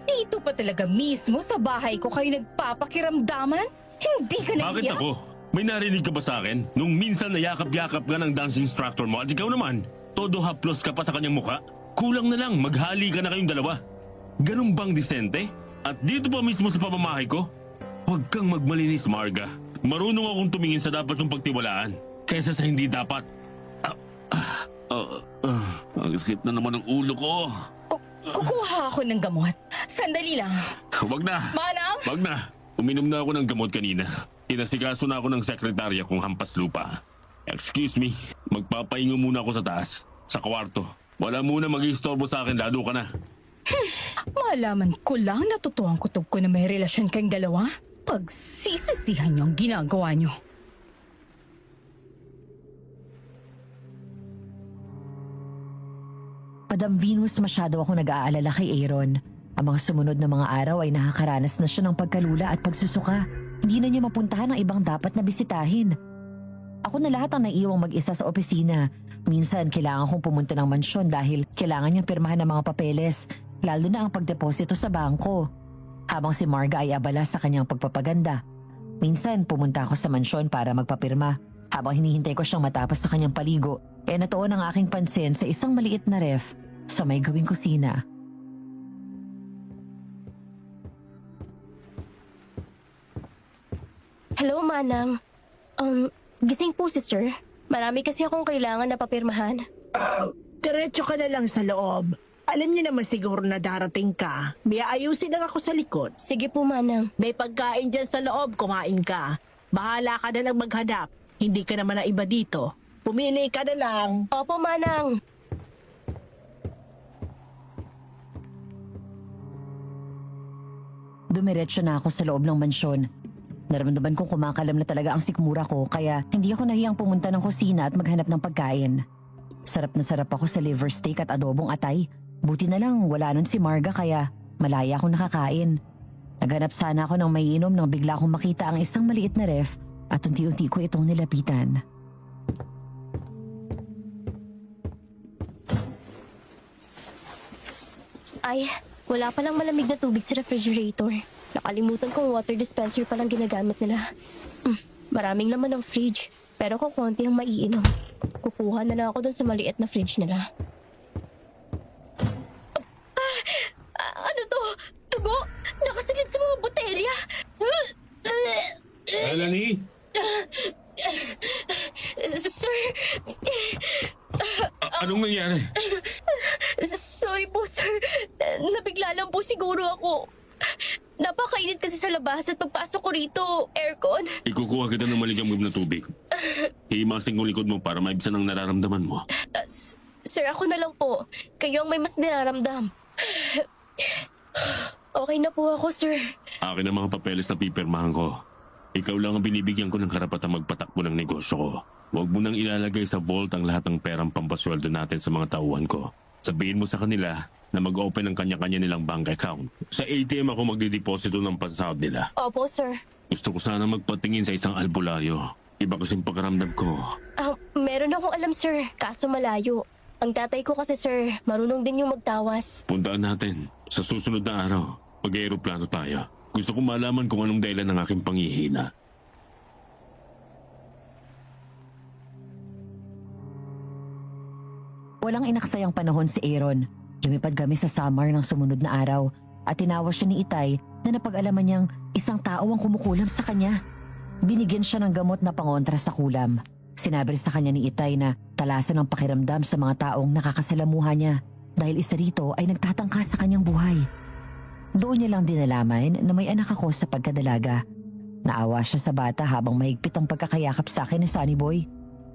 Dito pa talaga mismo sa bahay ko kayo nagpapakiramdaman? Hindi ka Bakit nahiya? ako? May narinig ka ba sa akin? Nung minsan nayakap-yakap ka ng dance instructor mo at ikaw naman, todo haplos ka pa sa kanyang muka? Kulang na lang, maghali ka na kayong dalawa. Ganun bang disente? At dito pa mismo sa pamamahay ko? Huwag kang magmalinis, Marga. Marunong akong tumingin sa dapat yung pagtiwalaan kaysa sa hindi dapat. Ang sakit na naman ang ulo ko. Kukuha ako ng gamot. Sandali lang. Huwag na. Manang! Wag na. Uminom na ako ng gamot kanina. Inasikaso na ako ng sekretarya kong hampas lupa. Excuse me, magpapahingo muna ako sa taas, sa kwarto. Wala muna mag-iistorbo sa akin, lalo ka na. Malaman ko lang na totoo ang kutob ko na may relasyon kayong dalawa. Pagsisisihan niyo ang ginagawa niyo. Madam Venus, masyado ako nag-aalala kay Aaron. Ang mga sumunod na mga araw ay nakakaranas na siya ng pagkalula at pagsusuka. Hindi na niya mapuntahan ang ibang dapat na bisitahin. Ako na lahat ang naiiwang mag-isa sa opisina. Minsan, kailangan kong pumunta ng mansyon dahil kailangan niyang pirmahan ng mga papeles, lalo na ang pagdeposito sa bangko. Habang si Marga ay abala sa kanyang pagpapaganda. Minsan, pumunta ako sa mansyon para magpapirma. Habang hinihintay ko siyang matapos sa kanyang paligo, natuon ang aking pansin sa isang maliit na ref sa may gawing kusina. Hello, Manang. Gising po si sir. Marami kasi akong kailangan na papirmahan. Diretso ka na lang sa loob. Alam niyo naman siguro na darating ka. May ayusin lang ako sa likod. Sige po, Manang. May pagkain dyan sa loob, kumain ka. Bahala ka na lang maghanap. Hindi ka naman na iba dito. Pumili ka na lang. Opo, Manang. Dumiretso na ako sa loob ng mansyon. Naramdaman kong kumakalam na talaga ang sikmura ko kaya hindi ako nahiyang pumunta ng kusina at maghanap ng pagkain. Sarap na sarap ako sa liver steak at adobong atay. Buti na lang wala nun si Marga kaya malaya akong nakakain. Naghanap sana ako ng maiinom nang bigla akong makita ang isang maliit na ref at unti-unti ko itong nilapitan. Ay, wala palang malamig na tubig sa refrigerator. Nakalimutan kong water dispenser palang ginagamit nila. Maraming laman ng fridge, pero kung konti ang maiinom. Kukuha na lang ako dun sa maliit na fridge nila. Ano to? Tubo? Nakasilid sa mga botelya? Melanie? Sir, Anong nangyari? Sorry po, sir. Nabigla lang po siguro ako. Napakainit kasi sa labas at pagpasok ko rito, aircon. Ikukuha kita ng maligamgam na tubig. Himasin ko likod mo para maibsan ang nararamdaman mo. Sir, ako na lang po. Kayo ang may mas nararamdam. Okay na po ako, sir. Akin ang mga papeles na pipirmahan ko. Ikaw lang ang binibigyan ko ng karapatang magpatakbo ng negosyo ko. Huwag mo nang ilalagay sa vault ang lahat ng perang pampasweldo natin sa mga tauhan ko. Sabihin mo sa kanila na mag-open ng kanya-kanya nilang bank account. Sa ATM ako magdideposito ng pansahod nila. Opo, sir. Gusto ko sana magpatingin sa isang albularyo. Iba kasing pakaramdam ko. Meron akong alam, sir. Kaso malayo. Ang tatay ko kasi, sir, marunong din yung magtawas. Puntaan natin. Sa susunod na araw, mag-aeroplano tayo. Gusto ko malaman kung anong dahilan ng aking panghihina. Walang inaksayang panahon si Aaron. Lumipad kami sa summer ng sumunod na araw at tinawas siya ni Itay na napag-alaman niyang isang tao ang kumukulam sa kanya. Binigyan siya ng gamot na pangontra sa kulam. Sinabi sa kanya ni Itay na talasan ang pakiramdam sa mga taong nakakasalamuha niya dahil isa rito ay nagtatangka sa kanyang buhay. Doon niya lang din nalaman na may anak ako sa pagkadalaga. Naawa siya sa bata habang mahigpit ang pagkakayakap sa akin ni Sunny Boy.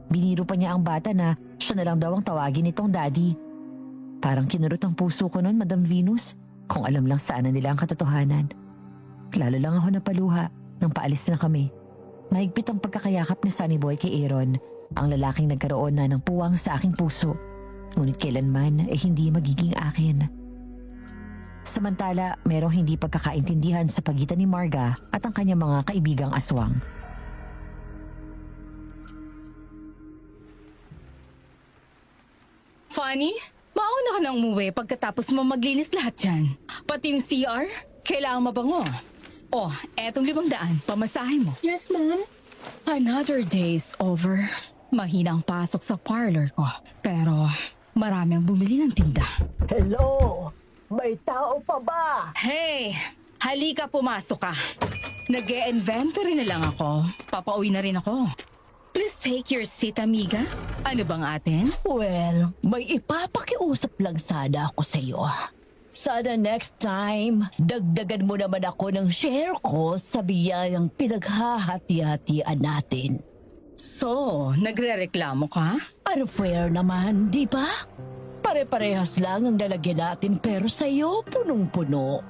Biniro pa niya ang bata na siya na lang daw ang tawagin nitong daddy. Parang kinurot ang puso ko noon, Madam Venus, kung alam lang sana nila ang katotohanan. Lalo lang ako napaluha nang paalis na kami. Mahigpit ang pagkakayakap ni Sunny Boy kay Aaron, ang lalaking nagkaroon na ng puwang sa aking puso. Ngunit kailanman ay hindi magiging akin. Samantala, merong hindi pagkakaintindihan sa pagitan ni Marga at ang kanyang mga kaibigang aswang. Funny, mauna ka nang umuwi pagkatapos mo maglinis lahat yan. Pati yung CR, kailangan mabango. Oh, etong 500, pamasahe mo. Yes, ma'am. Another day's over. Mahina ang pasok sa parlor ko. Pero marami ang bumili ng tinda. Hello? May tao pa ba? Hey, halika pumasok ka. Nag-e-inventory na lang ako. Papauwi na rin ako. Please take your seat, amiga. Ano bang atin? Well, may ipapakiusap lang sana ako sa iyo. Sana next time, dagdagan mo naman ako ng share ko sa biyayang pinaghahati-hatian natin. So, nagre-reklamo ka? Ano fair naman, di ba? Pare-parehas lang ang lalagyan natin pero sa iyo punong-puno.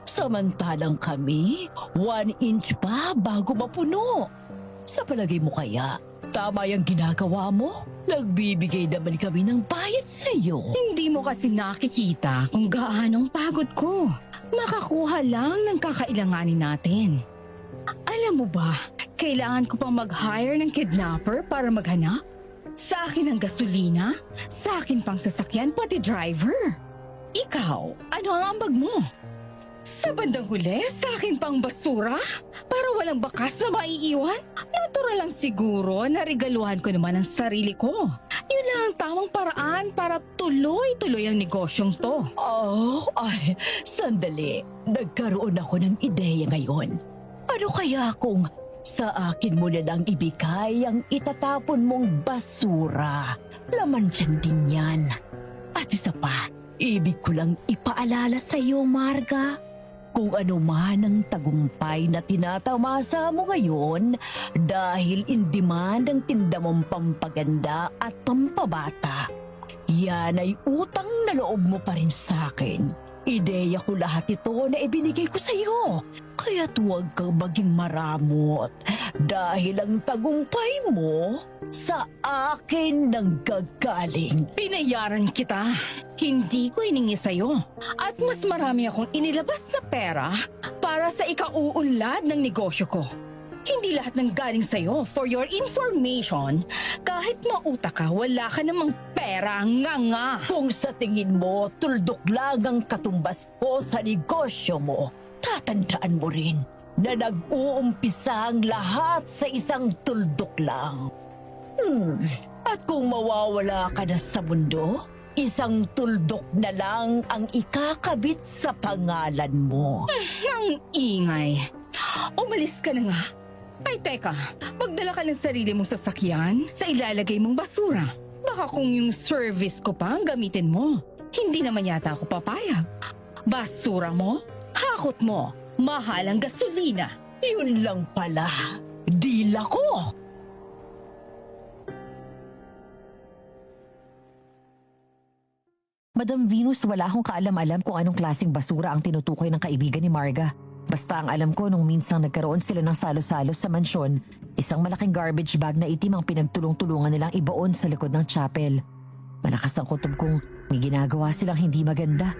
Samantalang kami, 1 inch pa bago mapuno. Sa palagay mo kaya, tama yung ginagawa mo? Nagbibigay naman kami ng bayad sa iyo. Hindi mo kasi nakikita kung gaanong pagod ko. Makakuha lang ng kakailanganin natin. Alam mo ba, kailangan ko pang mag-hire ng kidnapper para maghanap? Sa akin ang gasolina, sa akin pang sasakyan pati driver. Ikaw, ano ang ambag mo? Sa bandang huli, sa akin pang basura? Para walang bakas na maiiwan? Natural lang siguro na regaluhan ko naman ang sarili ko. Yun lang ang tamang paraan para tuloy-tuloy ang negosyong to. Oh, ay, sandali. Nagkaroon ako ng ideya ngayon. Ano kaya kung sa akin mo na lang ibigay ang itatapon mong basura? Laman dyan din yan. At isa pa, ibig ko lang ipaalala sa iyo, Marga. Kung ano man ang tagumpay na tinatamasa mo ngayon dahil in demand ang tinda mong pampaganda at pampabata, yan ay utang na loob mo pa rin sa akin. Ideya ko lahat ito na ibinigay ko sa iyo. Kaya't huwag kang maging maramot dahil ang tagumpay mo sa akin nanggagaling. Pinayaran kita. Hindi ko iningi sa'yo. At mas marami akong inilabas na pera para sa ikauunlad ng negosyo ko. Hindi lahat ng galing sa'yo. For your information, kahit mauta ka, wala ka namang pera, nga. Kung sa tingin mo, tuldok lang ang katumbas ko sa negosyo mo, tatandaan mo rin na nag-uumpisa ang lahat sa isang tuldok lang. At kung mawawala ka na sa mundo, isang tuldok na lang ang ikakabit sa pangalan mo. Ang ingay. Umalis ka na nga. Ay, teka. Magdala ka ng sarili mong sasakyan sa ilalagay mong basura. Baka kung yung service ko pa ang gamitin mo, hindi naman yata ako papayag. Basura mo, hakot mo, mahal ang gasolina. Yun lang pala. Dila ko. Madam Venus, wala akong kaalam-alam kung anong klaseng basura ang tinutukoy ng kaibigan ni Marga. Basta ang alam ko nung minsang nagkaroon sila ng salo-salo sa mansyon, isang malaking garbage bag na itim ang pinagtulong-tulungan nilang ibaon sa likod ng chapel. Malakas ang kutob kong may ginagawa silang hindi maganda.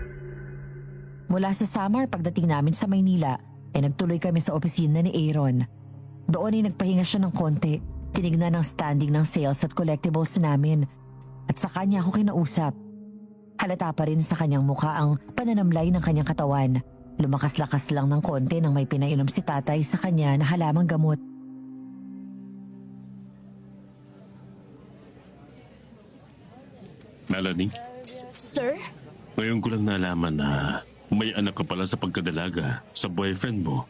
Mula sa Samar, pagdating namin sa Maynila, nagtuloy kami sa opisina ni Aaron. Doon ay nagpahinga siya ng konti, tinignan ang standing ng sales at collectibles namin. At sa kanya ako kinausap. Halata pa rin sa kanyang mukha ang pananamlay ng kanyang katawan. Lumakas-lakas lang ng konti nang may pinainom si tatay sa kanya na halamang gamot. Melanie, Sir? ngayon ko lang nalaman na may anak ka pala sa pagkadalaga sa boyfriend mo.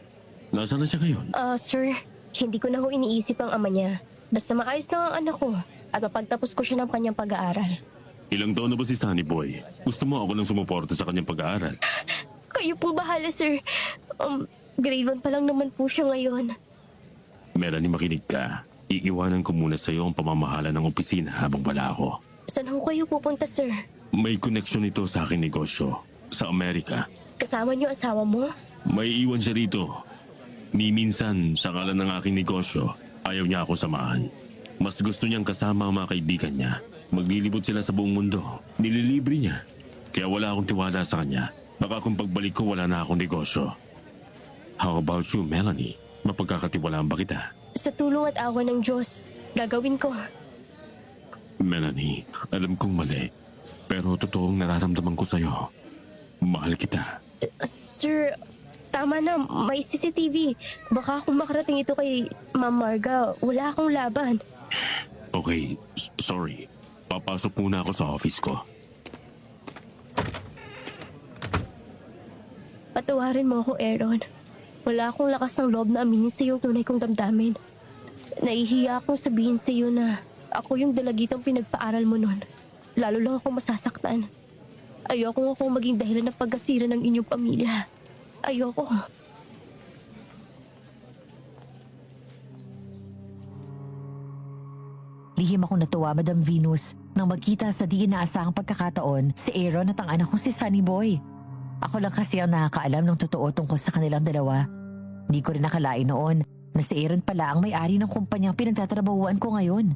Nasaan na siya ngayon? Sir, hindi ko na ho iniisip ang ama niya. Basta maayos lang ang anak ko at mapagtapos ko siya ng kanyang pag-aaral. Ilang taon na ba si Sunny Boy? Gusto mo ako lang sumuporta sa kanyang pag-aaral? Kayo po bahala, sir. Grade 1 pa lang naman po siya ngayon. Melanie, makinig ka. Iiwanan ko muna sa iyo ang pamamahala ng opisina habang wala ako. Saan ho kayo pupunta, sir? May koneksyon ito sa aking negosyo. Sa Amerika. Kasama niyo asawa mo? May iwan siya rito. Ni minsan, sa ngalan ng aking negosyo, ayaw niya ako samahan. Mas gusto niyang kasama ang mga kaibigan niya. Maglilibot sila sa buong mundo. Nililibre niya. Kaya wala akong tiwala sa kanya. Baka kung pagbalik ko, wala na akong negosyo. How about you, Melanie? Mapagkakatiwalaan ba kita? Sa tulong at awa ng Diyos, gagawin ko. Melanie, alam kong mali. Pero totoong nararamdaman ko sa'yo. Mahal kita. Sir, tama na. May CCTV. Baka kung makarating ito kay Ma'am Marga, wala akong laban. Okay, sorry. Papasok muna ako sa office ko. Patawarin mo ako, Aaron. Wala akong lakas ng loob na aminin sa iyo ang tunay kong damdamin. Nahihiya akong sabihin sa iyo na ako yung dalagitang pinagpaaral mo nun. Lalo lang akong masasaktan. Ayoko akong maging dahilan ng pagkasira ng inyong pamilya. Ayoko. Lihim akong natuwa, Madam Venus, nang magkita sa di inaasahang pagkakataon si Aaron at ang anak ko si Sunny Boy. Ako lang kasi ang nakakaalam ng totoo tungkol sa kanilang dalawa. Hindi ko rin nakalain noon na si Aaron pala ang may-ari ng kumpanyang pinagtatrabahuan ko ngayon.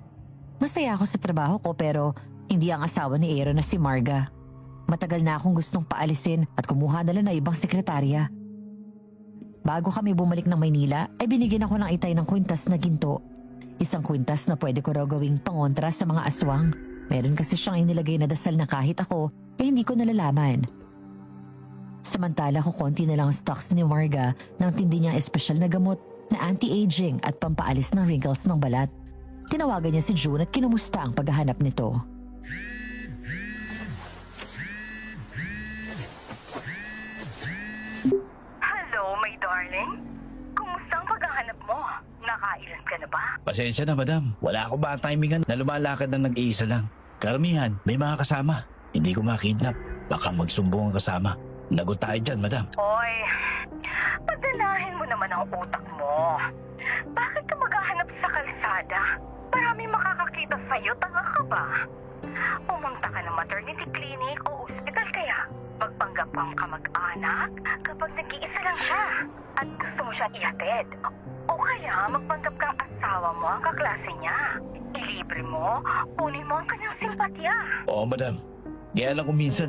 Masaya ako sa trabaho ko pero hindi ang asawa ni Aaron na si Marga. Matagal na akong gustong paalisin at kumuha na lang na ibang sekretarya. Bago kami bumalik ng Maynila ay binigyan ako ng itay ng kwintas na ginto. Isang kwintas na pwede ko raw gawing pangontra sa mga aswang. Meron kasi siyang inilagay na dasal na kahit ako ay hindi ko nalalaman. Samantala ko konti na lang ang stocks ni Marga ng tindi niyang espesyal na gamot na anti-aging at pampaalis ng wrinkles ng balat. Tinawagan niya si June at kinumusta ang paghahanap nito. Hello, my darling. Kumusta ang paghahanap mo? Nakailan ka na ba? Pasensya na, madam. Wala ako ba ang timingan na lumalakad na nag-iisa lang? Karamihan, may mga kasama. Hindi ko makidnap. Baka magsumbong ang kasama. Lagot tayo dyan, madam. Hoy, padalahin mo naman ang utak mo. Bakit ka maghahanap sa kalsada? Maraming makakakita sa'yo, tanga ka ba? Pumunta ka ng maternity clinic o ospital kaya? Magpanggap kang kamag-anak kapag nag-iisa lang siya at gusto mo siya ihatid. O kaya magpanggap kang asawa mo ang kaklase niya. Ilibre mo, kunin mo ang kanyang simpatya. Oo, madam. Kaya lang kung minsan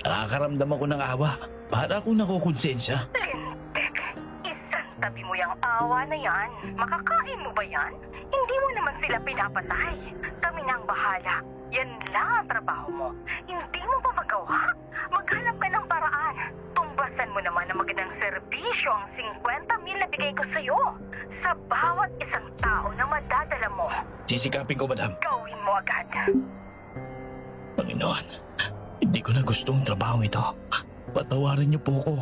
nakakaramdam ako ng awa. Para akong nakukonsensya. Lintek, isang tabi mo yung awa na yan. Makakain mo ba yan? Hindi mo naman sila pinapatay. Kami na ang bahala. Yan lang ang trabaho mo. Hindi mo ba magawa? Maghanap ka ng paraan. Tumbasan mo naman ang magandang serbisyo ang 50,000 na bigay ko sa'yo. Sa bawat isang tao na madadala mo. Sisikapin ko, madam. Gawin mo agad. Panginoon, hindi ko na gusto ang trabaho ito. Patawarin niyo po ako.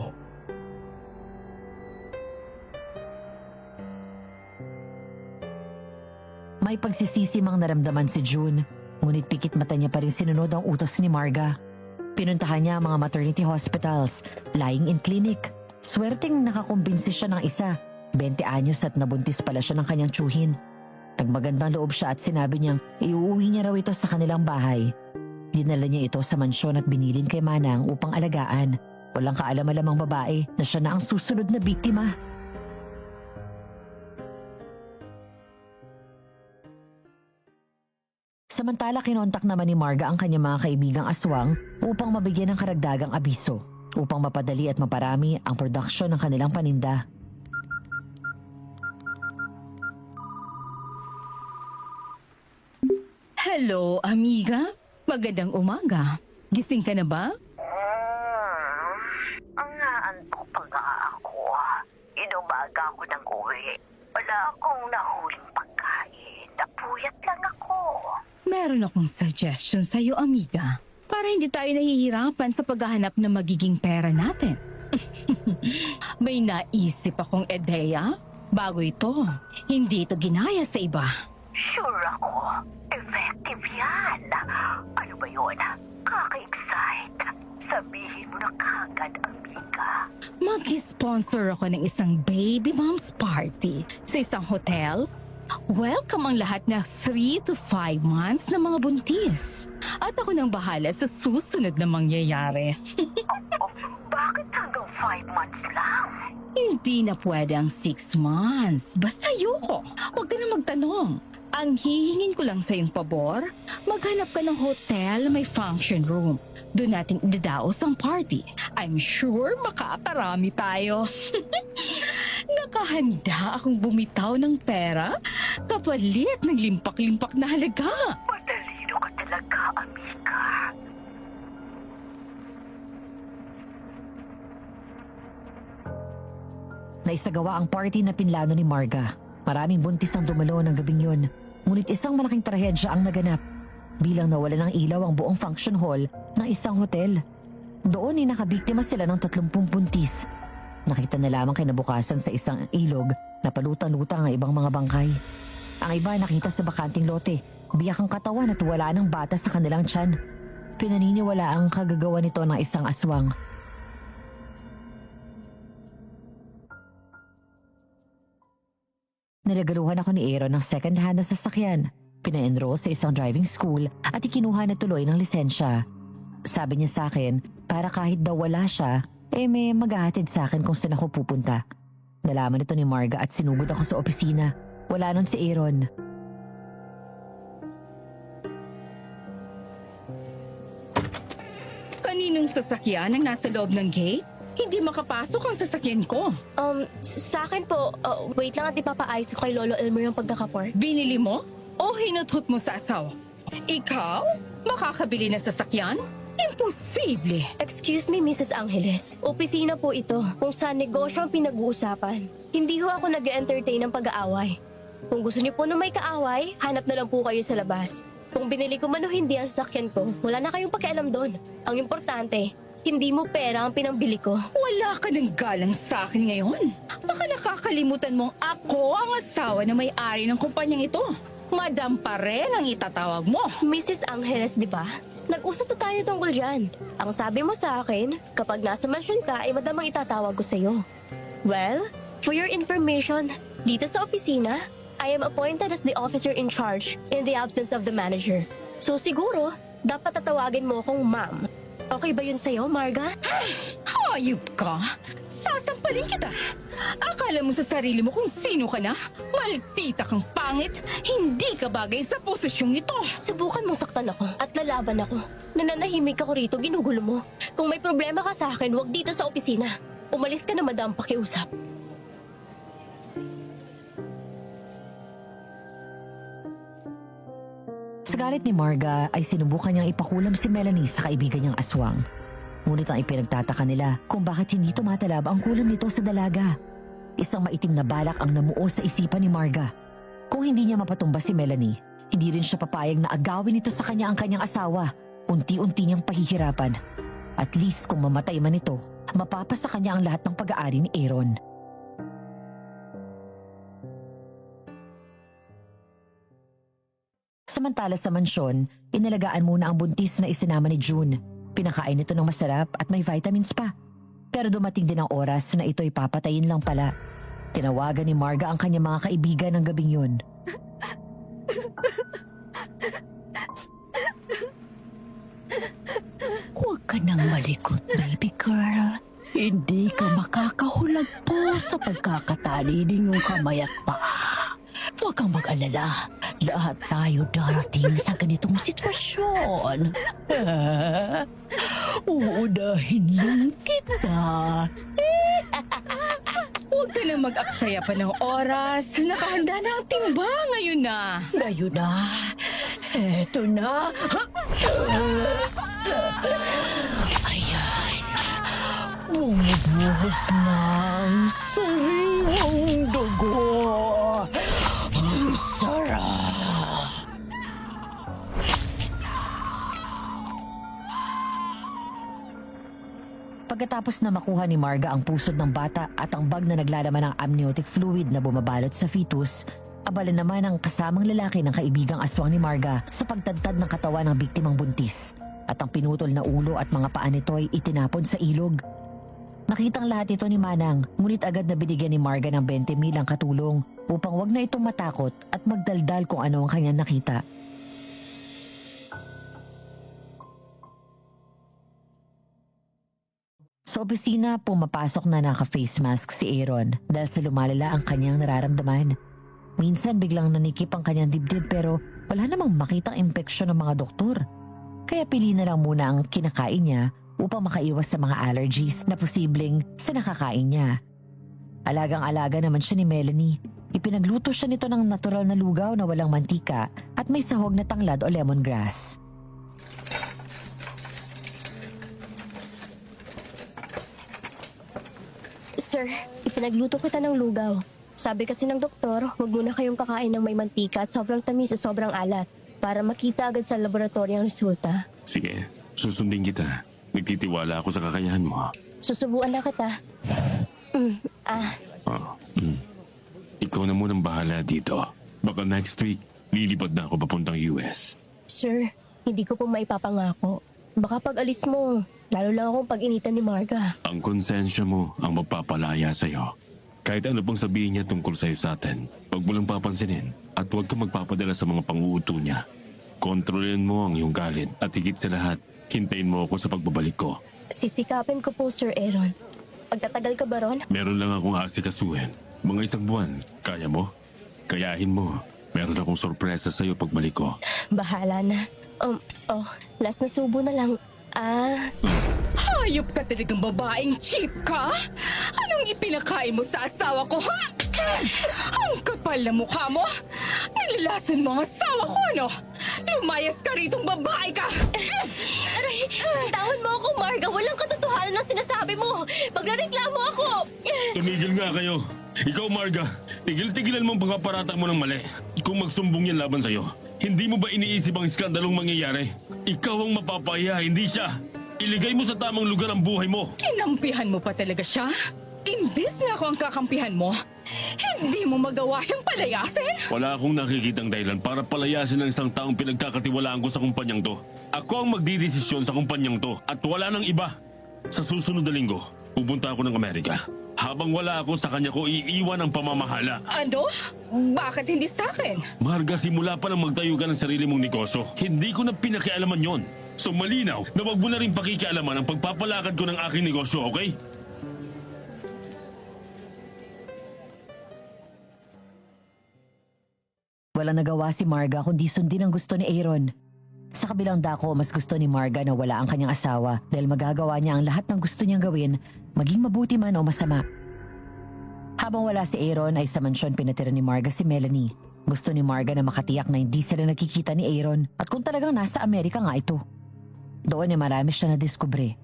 May pagsisisimang naramdaman si June. Ngunit pikit mata niya pa rin sinunod ang utos ni Marga. Pinuntahan niya ang mga maternity hospitals, lying in clinic. Swerteng nakakumbinsi siya ng isa, 20 anyos at nabuntis pala siya ng kanyang tsuhin. Nagmagandang loob siya at sinabi niyang iuuwi niya raw ito sa kanilang bahay. Dinala niya ito sa mansyon at binilin kay Manang upang alagaan. Walang kaalam-alamang babae na siya na ang susunod na biktima. Samantala kinontak naman ni Marga ang kanyang mga kaibigang aswang upang mabigyan ng karagdagang abiso upang mapadali at maparami ang produksyon ng kanilang paninda. Hello, amiga. Magandang umaga. Gising ka na ba? Ang naantok pa nga ako. Inumaga ako ng uwi. Wala akong nahuling pagkain. Napuyat lang ako. Meron akong suggestion sa'yo, amiga. Para hindi tayo nahihirapan sa paghahanap ng magiging pera natin. May naisip akong ideya. Bago ito. Hindi ito ginaya sa iba. Sure ako. Effective yan. Ano ba yun? Kaka-excite. Sabihin mo na kagad, amiga. Mag-sponsor ako ng isang baby mom's party sa isang hotel. Welcome ang lahat na 3 to 5 months na mga buntis. At ako nang bahala sa susunod na mangyayari. Bakit hanggang 5 months lang? Hindi na pwede ang 6 months. Basta ayoko. Huwag ka na magtanong. Ang hihingin ko lang sa iyong pabor, maghanap ka ng hotel na may function room. Doon natin idadaos ang party. I'm sure makakarami tayo. Nakahanda akong bumitaw ng pera kapalit ng limpak-limpak na halaga. Matalino ka talaga, amiga. Naisagawa ang party na pinlano ni Marga. Maraming buntis ang dumalo ng gabing yun. Ngunit isang malaking trahedya ang naganap. Bilang nawala ng ilaw ang buong function hall ng isang hotel. Doon ay nakabiktima sila ng 30 buntis. Nakita na lamang kinabukasan sa isang ilog na palutang-lutang ang ibang mga bangkay. Ang iba nakita sa bakanting lote, biyak ang katawan at wala ng bata sa kanilang tiyan. Pinaniniwala ang kagagawa nito ng isang aswang. Nilagaluhan ako ni Aaron ng second-hand na sasakyan. Pina-enroll sa isang driving school at ikinuha na tuloy ng lisensya. Sabi niya sa akin, para kahit daw wala siya, may maghahatid sa akin kung saan ako pupunta. Nalaman ito ni Marga at sinugod ako sa opisina. Wala nun si Aaron. Kaninong sasakyan ang nasa loob ng gate? Hindi makapasok ang sasakyan ko. Sa akin po, wait lang at ipapaayos ko kay Lolo Elmer yung pagkakapark. Binili mo o hinuthut mo sa asawa? Ikaw? Makakabili ng sasakyan? Imposible! Excuse me, Mrs. Angeles. Opisina po ito kung saan negosyo ang pinag-uusapan. Hindi ho ako nag-entertain ng pag-aaway. Kung gusto niyo po na may kaaway, hanap na lang po kayo sa labas. Kung binili ko man o hindi ang sasakyan ko, wala na kayong pakialam doon. Ang importante, hindi mo pera ang pinambili ko. Wala ka ng galang sa akin ngayon. Baka nakakalimutan mong ako ang asawa na may-ari ng kumpanyang ito. Madam pa rin ang itatawag mo. Mrs. Angeles, di ba? Nag-usap na tayo tungkol dyan. Ang sabi mo sa akin, kapag nasa mansyon ka, ay madam ang itatawag ko sa'yo. Well, for your information, dito sa opisina, I am appointed as the officer in charge in the absence of the manager. So siguro, dapat tatawagin mo akong ma'am. Okay ba yun sa'yo, Marga? Hayop ka! Sasampalin kita! Akala mo sa sarili mo kung sino ka na? Maldita kang pangit! Hindi ka bagay sa posisyong ito! Subukan mong saktan ako at lalaban ako. Nananahimik ako rito, ginugulo mo. Kung may problema ka sa akin, huwag dito sa opisina. Umalis ka na, madam, pakiusap. Sa galit ni Marga ay sinubukan niyang ipakulam si Melanie sa kaibigan niyang aswang. Ngunit ang ipinagtataka nila kung bakit hindi tumatalab ang kulam nito sa dalaga. Isang maitim na balak ang namuo sa isipan ni Marga. Kung hindi niya mapatumba si Melanie, hindi rin siya papayag na agawin ito sa kanya ang kanyang asawa. Unti-unti niyang pahihirapan. At least kung mamatay man ito, mapapasa kanya ang lahat ng pag-aari ni Aaron. Samantala Samantala sa mansyon, inalagaan muna ang buntis na isinama ni June. Pinakain nito ng masarap at may vitamins pa. Pero dumating din ang oras na ito'y papatayin lang pala. Tinawagan ni Marga ang kanyang mga kaibigan ng gabing yun. Huwag ka nang malikot, baby girl. Hindi ka makakahulag po sa pagkakatali ninyong kamay at paa. Huwag kang mag-alala. Lahat tayo darating sa ganitong sitwasyon. Uunahin lang kita. Huwag ka na mag-aksaya pa ng oras. Nakahanda na ang timba ngayon na. Ngayon na. Eto na. Ayan. Bumubuhos ng sariwang dugo. Ang sarap. Pagkatapos na makuha ni Marga ang pusod ng bata at ang bag na naglalaman ng amniotic fluid na bumabalot sa fetus, abala naman ang kasamang lalaki ng kaibigang aswang ni Marga sa pagtadtad ng katawan ng biktimang buntis at ang pinutol na ulo at mga paa nito ay itinapon sa ilog. Nakitang lahat ito ni Manang, ngunit agad na binigyan ni Marga ng 20,000 ang katulong upang wag na itong matakot at magdaldal kung ano ang kanyang nakita. Sa opisina, pumapasok na naka-face mask si Aaron dahil sa lumalala ang kanyang nararamdaman. Minsan biglang nanikip ang kanyang dibdib pero wala namang makitang impeksyon ng mga doktor. Kaya pili na lang muna ang kinakain niya upang makaiwas sa mga allergies na posibleng sa nakakain niya. Alagang-alaga naman siya ni Melanie. Ipinagluto siya nito ng natural na lugaw na walang mantika at may sahog na tanglad o lemongrass. Sir, ipinagluto kita ng lugaw. Sabi kasi ng doktor, huwag muna kayong kakain ng may mantika at sobrang tamis at sobrang alat para makita agad sa laboratory ang resulta. Sige, susundin kita. Nagtitiwala ako sa kakayahan mo. Susubuan na kita. Ikaw na munang bahala dito. Baka next week, lilipad na ako papuntang US. Sir, hindi ko po maipapangako. Baka pag alis mo, lalo lang akong pag-initan ni Marga. Ang konsensya mo ang magpapalaya sa'yo. Kahit ano pang sabihin niya tungkol sa'yo sa atin, huwag mo lang papansinin at huwag ka magpapadala sa mga pang-uuto niya. Kontrolin mo ang iyong galit at higit sa lahat, hintayin mo ako sa pagbabalik ko. Sisikapin ko po, Sir Aaron. Pagtatagal ka ba ron? Meron lang akong asikasuhin. Mga 1 buwan, kaya mo? Kayahin mo. Meron akong sorpresa sa'yo pagbalik ko. Bahala na. Last na subo na lang. Hayop ka talagang babaeng cheap ka? Anong ipinakain mo sa asawa ko, ha? Ang kapal na mukha mo! Nilalason mo ang asawa ko, ano? Lumayas ka ritong babae ka! Aray, bitawan mo ako, Marga. Walang katotohanan ng sinasabi mo. Pagreklamo ako. Tumigil nga kayo. Ikaw, Marga, tigil-tigilan mo ang pagpaparata mo ng mali. Kung magsumbong yan laban sa'yo, hindi mo ba iniisip ang skandalong mangyayari? Ikaw ang mapapahiya, hindi siya. Iligay mo sa tamang lugar ang buhay mo. Kinampihan mo pa talaga siya? Imbis na ako ang kakampihan mo, hindi mo magawa siyang palayasin? Wala akong nakikitang dahilan para palayasin ang isang taong pinagkakatiwalaan ko sa kumpanyang to. Ako ang magdidesisyon sa kumpanyang to at wala nang iba. Sa susunod na linggo, pupunta ako ng Amerika. Habang wala ako sa kanya ko iiwan ang pamamahala. Ano? Bakit hindi sa akin? Marga, simula pa nang magtayo ka ng sarili mong negosyo, hindi ko na pinakialaman yon. So malinaw na wag mo na rin pakikialaman ang pagpapalakad ko ng aking negosyo, okay? Walang nagawa si Marga kundi sundin ang gusto ni Aaron. Sa kabilang dako, mas gusto ni Marga na wala ang kanyang asawa dahil magagawa niya ang lahat ng gusto niyang gawin, maging mabuti man o masama. Habang wala si Aaron ay sa mansyon pinatira ni Marga si Melanie. Gusto ni Marga na makatiyak na hindi sila nakikita ni Aaron at kung talagang nasa Amerika nga ito. Doon ay marami siya nadiskubre.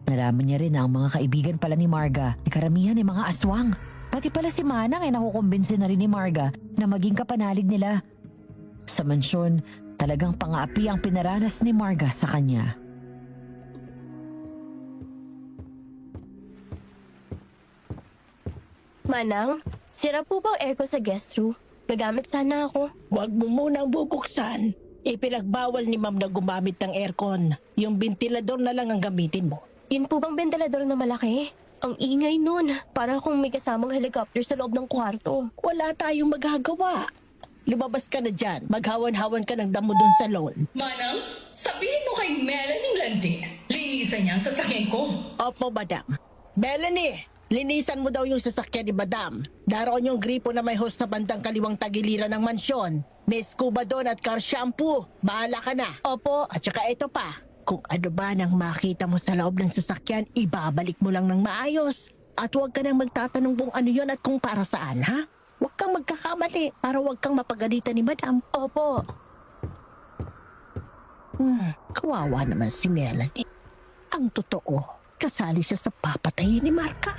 Nalaman niya rin na ang mga kaibigan pala ni Marga ay karamihan ay mga aswang. Pati pala si Manang ay nakukumbinsin na rin ni Marga na maging kapanalig nila. Sa mansyon, talagang pang-aapi ang pinaranas ni Marga sa kanya. Manang, sira po bang aircon sa guest room? Gagamit sana ako. Huwag mo munang bubuksan. Ipinagbawal ni ma'am na gumamit ng aircon. Yung ventilador na lang ang gamitin mo. Yun po bang ventilador na malaki? Ang ingay nun. Para kung may kasamang helicopter sa loob ng kwarto. Wala tayong magagawa. Lumabas ka na dyan. Maghawan-hawan ka ng damo dun sa lawn. Manang, sabihin mo kay Melanie Landi, linisan niya ang sasakyan ko. Opo, madam. Melanie, linisan mo daw yung sasakyan ni madam. Daroon yung gripo na may hose sa bandang kaliwang tagiliran ng mansyon. May scuba doon at car shampoo. Bahala ka na. Opo. At saka ito pa, kung ano ba nang makita mo sa loob ng sasakyan, ibabalik mo lang ng maayos. At huwag ka nang magtatanong kung ano yon at kung para saan, ha? Huwag kang magkakamali para huwag kang mapagalitan ni madam. Opo. Kawawa naman si Melanie. Ang totoo, kasali siya sa papatayin ni Marka.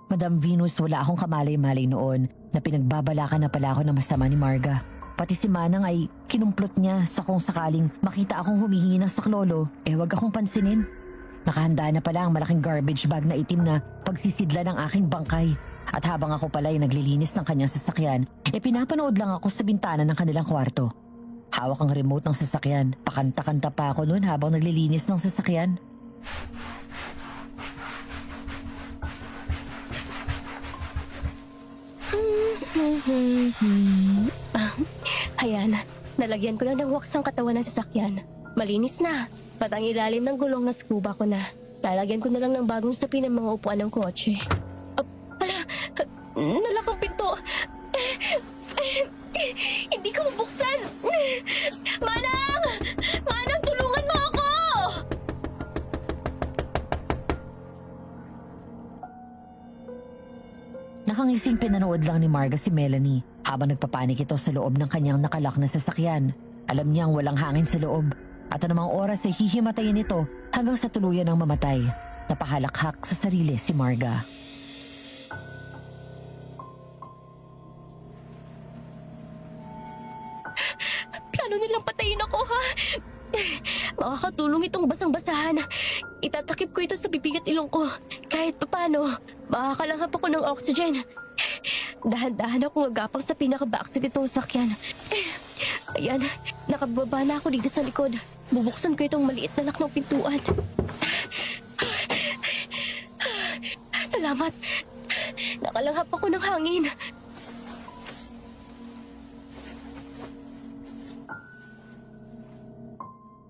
Madam Venus, wala akong kamalay-malay noon na pinagbabalakan na pala ako ng masama ni Marga. Pati si Manang ay kinumplot niya sa kung sakaling makita akong humihingi ng saklolo, wag akong pansinin. Nakahanda na pala ang malaking garbage bag na itim na pagsisidla ng aking bangkay. At habang ako pala ay naglilinis ng kanyang sasakyan, pinapanood lang ako sa bintana ng kanilang kwarto. Hawak ang remote ng sasakyan. Pakanta-kanta pa ako noon habang naglilinis ng sasakyan. Ayan, nalagyan ko na ng wax ang katawan ng sasakyan. Malinis na. Patang ilalim ng gulong na scuba ko na. Lalagyan ko na lang ng bagong sapin ng mga upuan ng kotse. Hala, nalak ang pinto. Hindi ko mabuksan. Manang! Manang, tulungan mo ako! Nakangising pinanood lang ni Marga si Melanie habang nagpapanik ito sa loob ng kanyang nakalak na sasakyan. Alam niyang walang hangin sa loob at anumang oras ay hihimatayin ito hanggang sa tuluyan ng mamatay. Napahalakhak sa sarili si Marga. Plano nilang patayin ako, ha? Makakatulong itong basang-basahan. Itatakip ko ito sa bibig at ilong ko. Kahit paano, makakalanghap ako ng oxygen. Dahan-dahan akong agapang sa pinaka-backseat itong sakyan. Ayan, nakababa na ako dito sa likod. Bubuksan ko itong maliit na lock ng pintuan. Salamat. Nakalanghap ako ng hangin.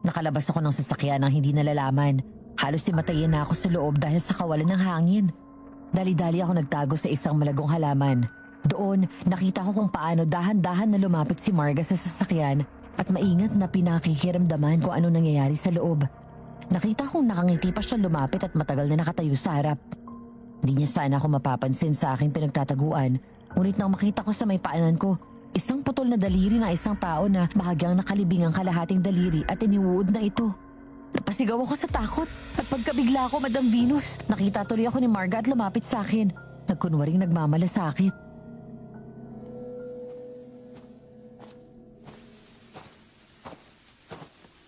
Nakalabas ako ng sasakyan nang hindi nalalaman. Halos simatayin na ako sa loob dahil sa kawalan ng hangin. Dali-dali ako nagtago sa isang malagong halaman. Doon, nakita ko kung paano dahan-dahan na lumapit si Marga sa sasakyan at maingat na pinakikiramdaman kung ano nangyayari sa loob. Nakita kong nakangiti pa siya lumapit at matagal na nakatayo sa harap. Hindi niya sana ako mapapansin sa aking pinagtataguan, ngunit nang makita ko sa may paanan ko, isang putol na daliri na isang tao na bahagyang nakalibing ang kalahating daliri at iniuod na ito. Napasigaw ako sa takot at pagkabigla ko, Madam Venus, nakita tuloy ako ni Marga at lumapit sa akin. Nagkunwaring nagmamalasakit.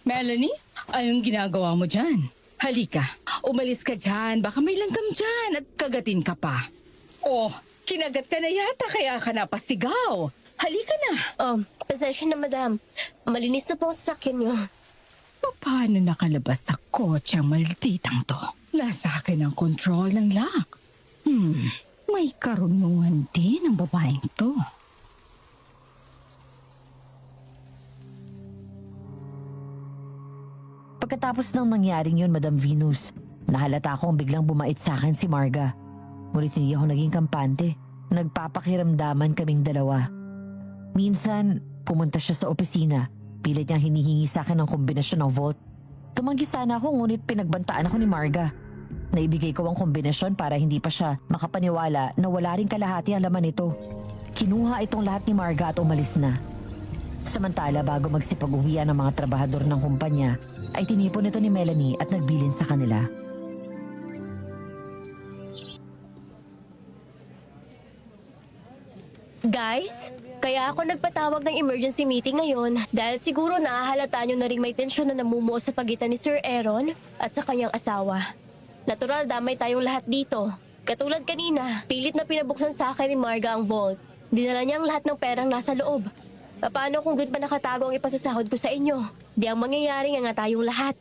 Melanie, anong ginagawa mo dyan? Halika, umalis ka dyan. Baka may langgam dyan at kagatin ka pa. Oh, kinagat ka na yata kaya ka napasigaw. Halika na. Pasensya na, madam. Malinis na po ang sasakyan niyo. Paano nakalabas sa kotse ang malditang to? Nasa akin ang control ng lock. May karunungan din ang babaeng to. Pagkatapos ng nangyaring yun, Madam Venus, nahalata akong biglang bumait sa akin si Marga. Ngunit hindi ako naging kampante. Nagpapakiramdaman kaming dalawa. Minsan, pumunta siya sa opisina. Pilit niyang hinihingi sa akin ng kombinasyon ng vault. Tumanggi sana ako ngunit pinagbantaan ako ni Marga. Naibigay ko ang kombinasyon para hindi pa siya makapaniwala na wala ring kalahati ang laman nito. Kinuha itong lahat ni Marga at umalis na. Samantala bago magsipag-uwian ng mga trabahador ng kumpanya, ay tinipon ito ni Melanie at nagbilin sa kanila. Guys, kaya ako nagpatawag ng emergency meeting ngayon dahil siguro naahalata nyo na rin may tensyon na namumuo sa pagitan ni Sir Aaron at sa kanyang asawa. Natural, damay tayong lahat dito. Katulad kanina, pilit na pinabuksan sa akin ni Marga ang vault. Dinala niya ang lahat ng perang nasa loob. Paano kung doon pa nakatago ang ipasasahod ko sa inyo? Di ang mangyayari nga tayong lahat.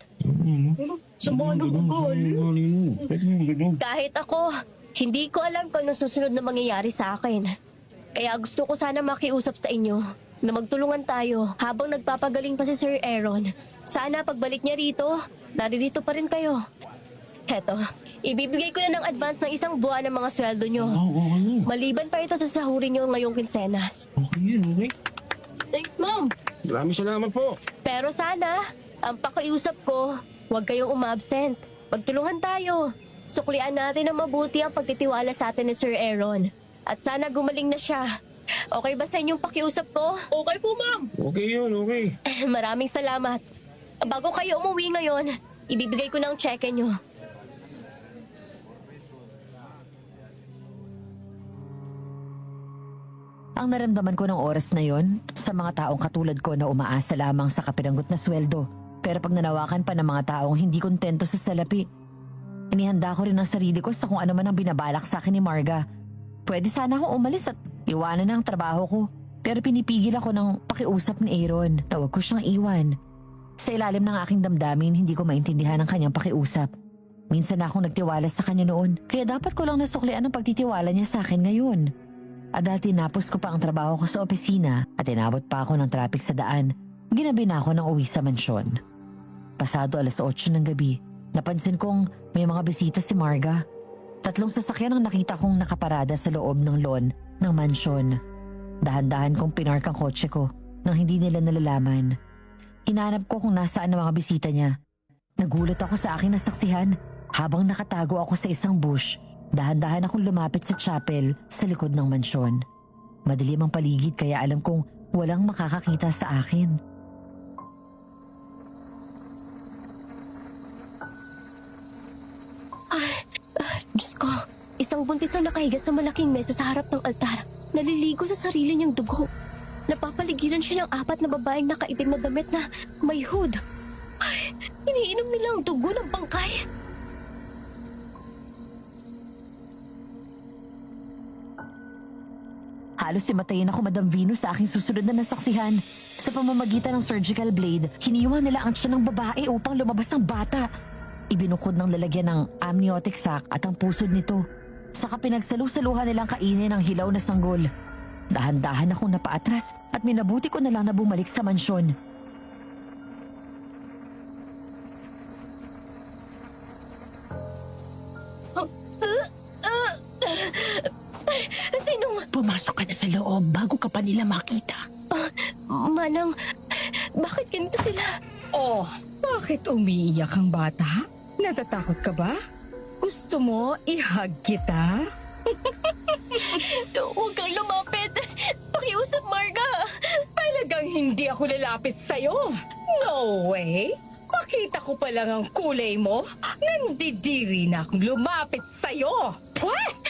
Kahit ako, hindi ko alam kung anong susunod na mangyayari sa akin. Kaya gusto ko sana makiusap sa inyo na magtulungan tayo habang nagpapagaling pa si Sir Aaron. Sana pagbalik niya rito, naririto pa rin kayo. Heto, ibibigay ko na ng advance ng 1 buwan ng mga sweldo nyo. Maliban pa ito sa sahurin nyo ngayong kinsenas. Okay. Thanks, Mom. Maraming salamat po. Pero sana, ang pakiusap ko, huwag kayong umabsent. Magtulungan tayo. Suklian natin na mabuti ang pagtitiwala sa atin ni Sir Aaron. At sana gumaling na siya. Okay ba sa inyong pakiusap ko? Okay po, Ma'am. Okay yun, okay. Maraming salamat. Bago kayo umuwi ngayon, ibibigay ko na ang cheque nyo. Ang naramdaman ko ng oras na yon sa mga taong katulad ko na umaasa lamang sa kapiranggot na sweldo. Pero pag nanawakan pa ng mga taong hindi kontento sa salapi, inihanda ko rin ang sarili ko sa kung ano man ang binabalak sa akin ni Marga. Pwede sana akong umalis at iwanan na ang trabaho ko. Pero pinipigil ako ng pakiusap ni Aaron na huwag ko siyang iwan. Sa ilalim ng aking damdamin, hindi ko maintindihan ang kanyang pakiusap. Minsan na akong nagtiwala sa kanya noon, kaya dapat ko lang nasuklian ang pagtitiwala niya sa akin ngayon. At dahil tinapos ko pa ang trabaho ko sa opisina at inabot pa ako ng traffic sa daan, ginabi na ako ng uwi sa mansyon. Pasado 8:00 ng gabi, napansin kong may mga bisita si Marga. 3 sasakyan ang nakita kong nakaparada sa loob ng lawn ng mansyon. Dahan-dahan kong pinark ang kotse ko nang hindi nila nalalaman. Hinanap ko kung nasaan ang mga bisita niya. Nagulat ako sa aking nasaksihan habang nakatago ako sa isang bush. Dahan-dahan akong lumapit sa chapel sa likod ng mansyon. Madilim ang paligid kaya alam kong walang makakakita sa akin. Diyos ko, isang buntis na nakahiga sa malaking mesa sa harap ng altar. Naliligo sa sarili niyang dugo. Napapaligiran siya ng 4 na babaeng nakaitim na damit na may hood. Ay, iniinom nila ang dugo ng bangkay. Halos simatayin ako, Madam Venus, sa aking susunod na nasaksihan. Sa pamamagitan ng surgical blade, hiniwa nila ang tiyan ng babae upang lumabas ang bata. Ibinukod ng lalagyan ng amniotic sac at ang pusod nito. Saka pinagsalu-saluhan nilang kainin ang hilaw na sanggol. Dahan-dahan akong napaatras at minabuti ko na lang na bumalik sa mansyon. Sinong... Pumasok ka na sa loob bago ka pa nila makita. Manang, bakit ganito sila? Oh, bakit umiiyak ang bata? Natatakot ka ba? Gusto mo ihag kita? Huwag kang lumapit. Pakiusap, Marga. Talagang hindi ako lalapit sa'yo. No way! Makita ko pa lang ang kulay mo. Nandidiri na akong lumapit sa'yo. Pweh!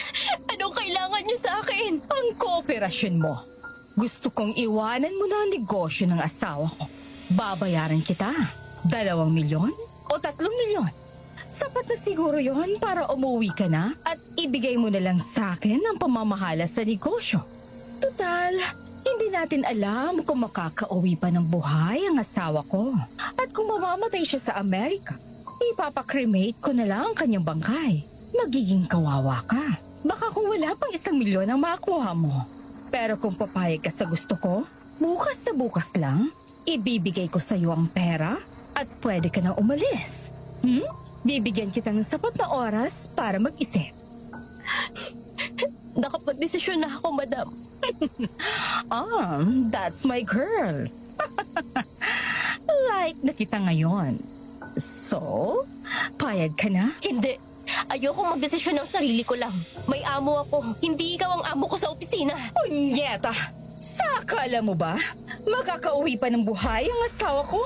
Anong kailangan niyo sa akin? Ang kooperasyon mo. Gusto kong iwanan mo na ang negosyo ng asawa ko. Babayaran kita. 2 milyon o 3 milyon. Sapat na siguro yon para umuwi ka na at ibigay mo na lang sa akin ang pamamahala sa negosyo. Tutal, hindi natin alam kung makakauwi pa ng buhay ang asawa ko. At kung mamamatay siya sa Amerika, ipapakremate ko na lang ang kanyang bangkay. Magiging kawawa ka. Baka kung wala pang 1 milyon ang makuha mo. Pero kung papayag ka sa gusto ko, bukas na bukas lang, ibibigay ko sa iyo ang pera at pwede ka na umalis. Bibigyan kita ng sapat na oras para mag-isip. Nakapag-desisyon na ako, madam. That's my girl. Like na kita ngayon. So, payag ka na? Hindi. Ayoko magdesisyon ng sarili ko lang. May amo ako. Hindi ikaw ang amo ko sa opisina. Punyeta! Sa akala mo ba? Makakauwi pa ng buhay ang asawa ko?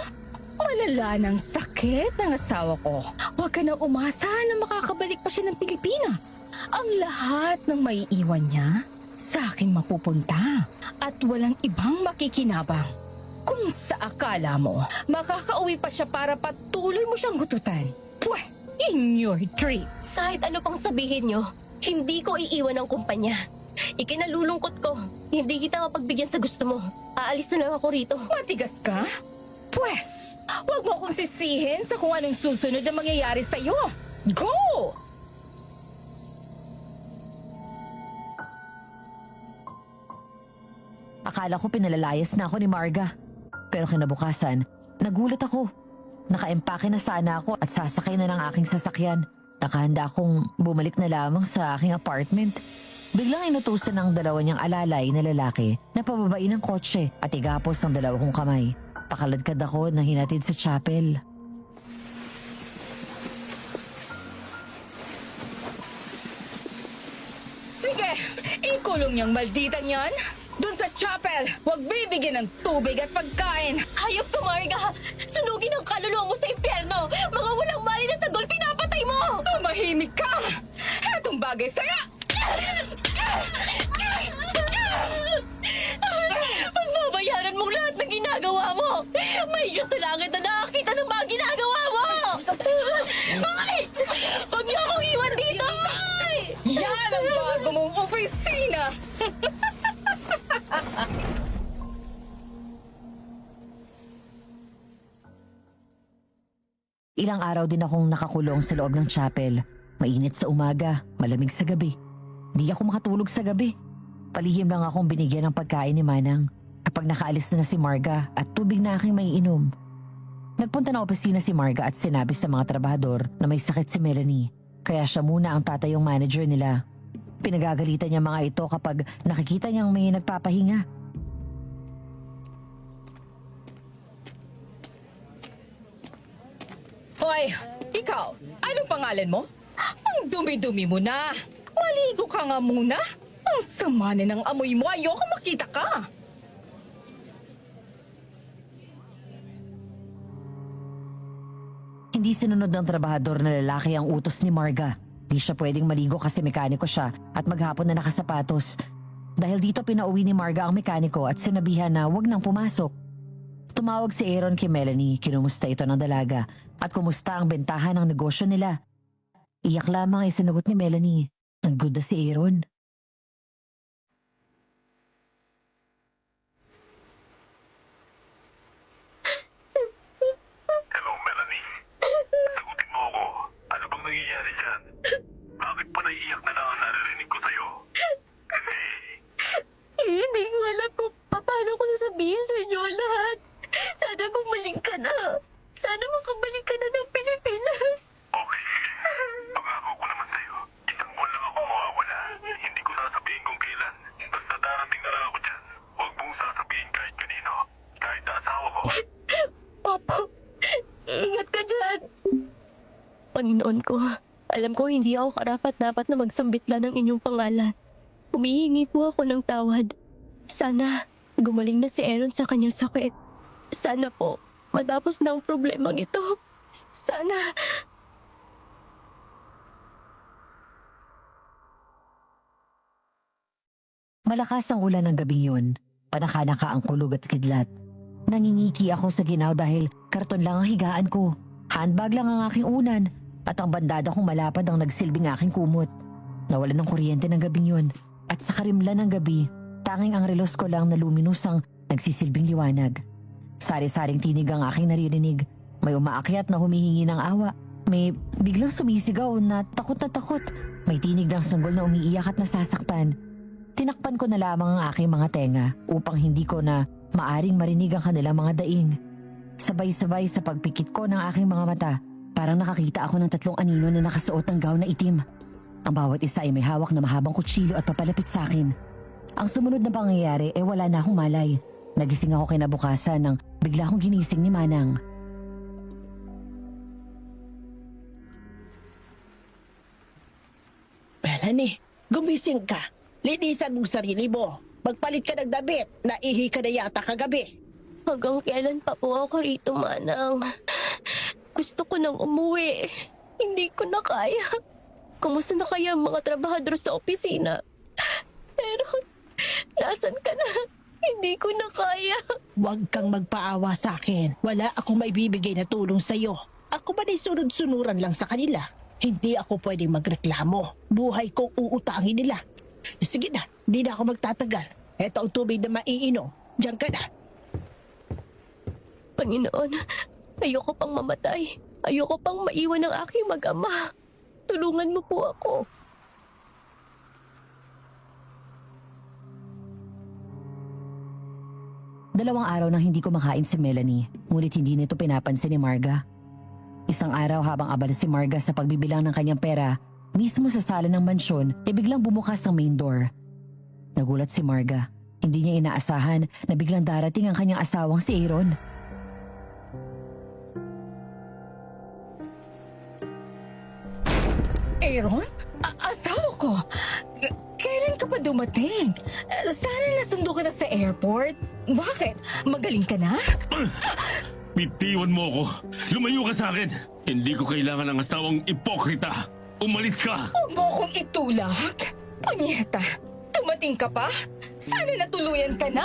Malala ng sakit ng asawa ko. Huwag ka na umasa na makakabalik pa siya ng Pilipinas. Ang lahat ng maiiwan niya, sa akin mapupunta. At walang ibang makikinabang. Kung sa akala mo, makakauwi pa siya para patuloy mo siyang gututan. Pweh! In your dreams. Kahit ano pang sabihin nyo, Hindi ko iiwan ang kumpanya. Ikinalulungkot ko. Hindi kita mapagbigyan sa gusto mo. Aalis na lang ako rito. Matigas ka? Pwes, huwag mo akong sisihin sa kung anong susunod na mangyayari sa'yo. Go! Akala ko pinalalayas na ako ni Marga. Pero kinabukasan, nagulat ako. Nakaempake na sana ako at sasakay na ng aking sasakyan. Nakahanda akong bumalik na lamang sa aking apartment. Biglang inutusan ng dalawa niyang alalay na lalaki na pababain ng kotse at igapos ng dalawa kong kamay. Pakaladkad ako na hinatid sa chapel. Sige, ikulong niyang malditan yan. Doon sa chapel, huwag bibigyan ng tubig at pagkain. Hayop ka, Marga! Sunugin ang kaluluwa mo sa impyerno! Mga walang mali na sagol, pinapatay mo! Tumahimik ka! Etong bagay sa'yo! Pagbabayaran mong lahat ng ginagawa mo! May Diyos sa langit na nakakita ng mga ginagawa mo! Ay! Huwag niyo akong iwan dito! Ay! Yan ang bago mong opisina! Ilang araw din akong nakakulong sa loob ng chapel. Mainit sa umaga, malamig sa gabi. Di ako makatulog sa gabi. Palihim lang akong binigyan ng pagkain ni Manang kapag nakaalis na si Marga at tubig na aking maiinom. Nagpunta na opisina si Marga at sinabi sa mga trabahador na may sakit si Melanie. Kaya siya muna ang tatayong manager nila. Pinagagalitan niya mga ito kapag nakikita niyang may nagpapahinga. Hoy, ikaw, anong pangalan mo? Ang dumi-dumi mo na. Maligo ka nga muna. Ang sama na ng amoy mo. Ayoko makita ka. Hindi sinunod ng trabahador na lalaki ang utos ni Marga. Di siya pwedeng maligo kasi mekaniko siya at maghapon na nakasapatos. Dahil dito pinauwi ni Marga ang mekaniko at sinabihan na wag nang pumasok. Tumawag si Aaron kay Melanie, kinumusta ito ng dalaga at kumusta ang bentahan ng negosyo nila. Iyak lamang ay sinagot ni Melanie. Nagduda si Aaron. Hello, Melanie. Sagutin mo ako. Ano bang nangyayari dyan? Bakit pa naiiyak na lang ang naririnig ko sa'yo? Hindi ko alam kung paano ko sasabihin sa inyo lahat. Sana gumaling ka na. Sana makabalik ka na ng Pilipinas. Okay. Pangako ko naman sa'yo. Isang buwan lang ako mawawala. Hindi ko sasabihin kung kailan. Basta darating na lang ako dyan. Huwag mong sasabihin kahit kanino. Kahit na asawa ko. Opo, ingat ka dyan. Panginoon ko, alam ko hindi ako karapat-dapat na magsambit lang ng inyong pangalan. Humihingi po ako ng tawad. Sana gumaling na si Aaron sa kanyang sakit. Sana po, matapos na ang problemang ito. Sana. Malakas ang ulan ng gabing yun. Panaka-naka ang kulog at kidlat. Nangingiki ako sa ginaw dahil karton lang ang higaan ko. Handbag lang ang aking unan at ang bandada kong malapad ang nagsilbing aking kumot. Nawalan ng kuryente ng gabing yun at sa karimlan ng gabi, tanging ang relos ko lang na luminous ang nagsisilbing liwanag. Sari-saring tinig ang aking naririnig. May umaakyat na humihingi ng awa. May biglang sumisigaw na takot na takot. May tinig ng sanggol na umiiyak at nasasaktan. Tinakpan ko na lamang ang aking mga tenga upang hindi ko na maaring marinig ang kanilang mga daing. Sabay-sabay sa pagpikit ko ng aking mga mata, parang nakakita ako ng 3 anino na nakasuot ng gown na itim. Ang bawat isa ay may hawak na mahabang kutsilyo at papalapit sa akin. Ang sumunod na pangyayari ay wala na akong malay. Nagising ako kinabukasan nang bigla akong ginising ni Manang. Melanie, gumising ka. Linisan mong sarili mo. Magpalit ka ng damit. Naihi ka na yata kagabi. Hanggang kailan pa po ako rito, Manang? Gusto ko nang umuwi. Hindi ko na kaya. Kumusta na kaya ang mga trabahador sa opisina? Pero, nasan ka na? Hindi ko na kaya. Huwag kang magpaawa sa akin. Wala akong maibibigay na tulong sa'yo. Ako ba sunod-sunuran lang sa kanila? Hindi ako pwedeng magreklamo. Buhay kong uutangin nila. Sige na, di na ako magtatagal. Eto ang tubig na maiinom. Diyan ka na. Panginoon, ayoko pang mamatay. Ayoko pang maiwan ng aking mag-ama. Tulungan mo po ako. Dalawang araw nang hindi kumakain si Melanie, ngunit hindi nito pinapansin ni Marga. Isang araw habang abala si Marga sa pagbibilang ng kanyang pera, mismo sa sala ng mansyon ay biglang bumukas ang main door. Nagulat si Marga. Hindi niya inaasahan na biglang darating ang kanyang asawang si Aaron. Aaron? Asawa ko? Kailan ka pa dumating? Sana nasundo ka na sa airport. Bakit? Magaling ka na? Bitiwan mo ako. Lumayo ka sa akin. Hindi ko kailangan ng asawang ipokrita. Umalis ka! Huwag mo akong itulak. Punyeta, dumating ka pa? Sana natuluyan ka na.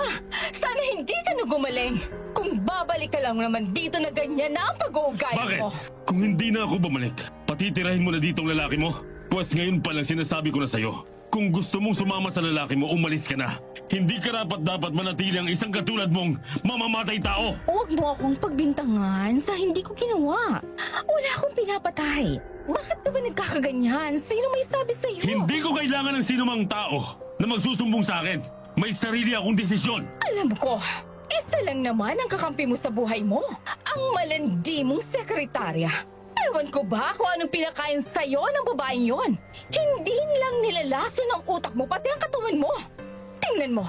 Sana hindi ka na gumaling. Kung babalik ka lang naman dito na ganyan na ang pag-uugali Bakit? mo. Kung hindi na ako bumalik, patitirahin mo na dito ang lalaki mo? Pues ngayon pa lang sinasabi ko na sa'yo. Kung gusto mong sumama sa lalaki mo, umalis ka na. Hindi karapat dapat manatili ang isang katulad mong mamamatay tao. Huwag mo akong pagbintangan sa hindi ko ginawa. Wala akong pinapatay. Bakit ka ba nagkakaganyan? Sino may sabi sa'yo? Hindi ko kailangan ng sinumang tao na magsusumbong sa akin. May sarili akong desisyon. Alam ko, isa lang naman ang kakampi mo sa buhay mo. Ang malandi mong sekretarya. Ewan ko ba kung anong pinakain sa'yo ng babaeng yon? Hindi lang nilalaso ng utak mo, pati ang katawan mo. Tingnan mo.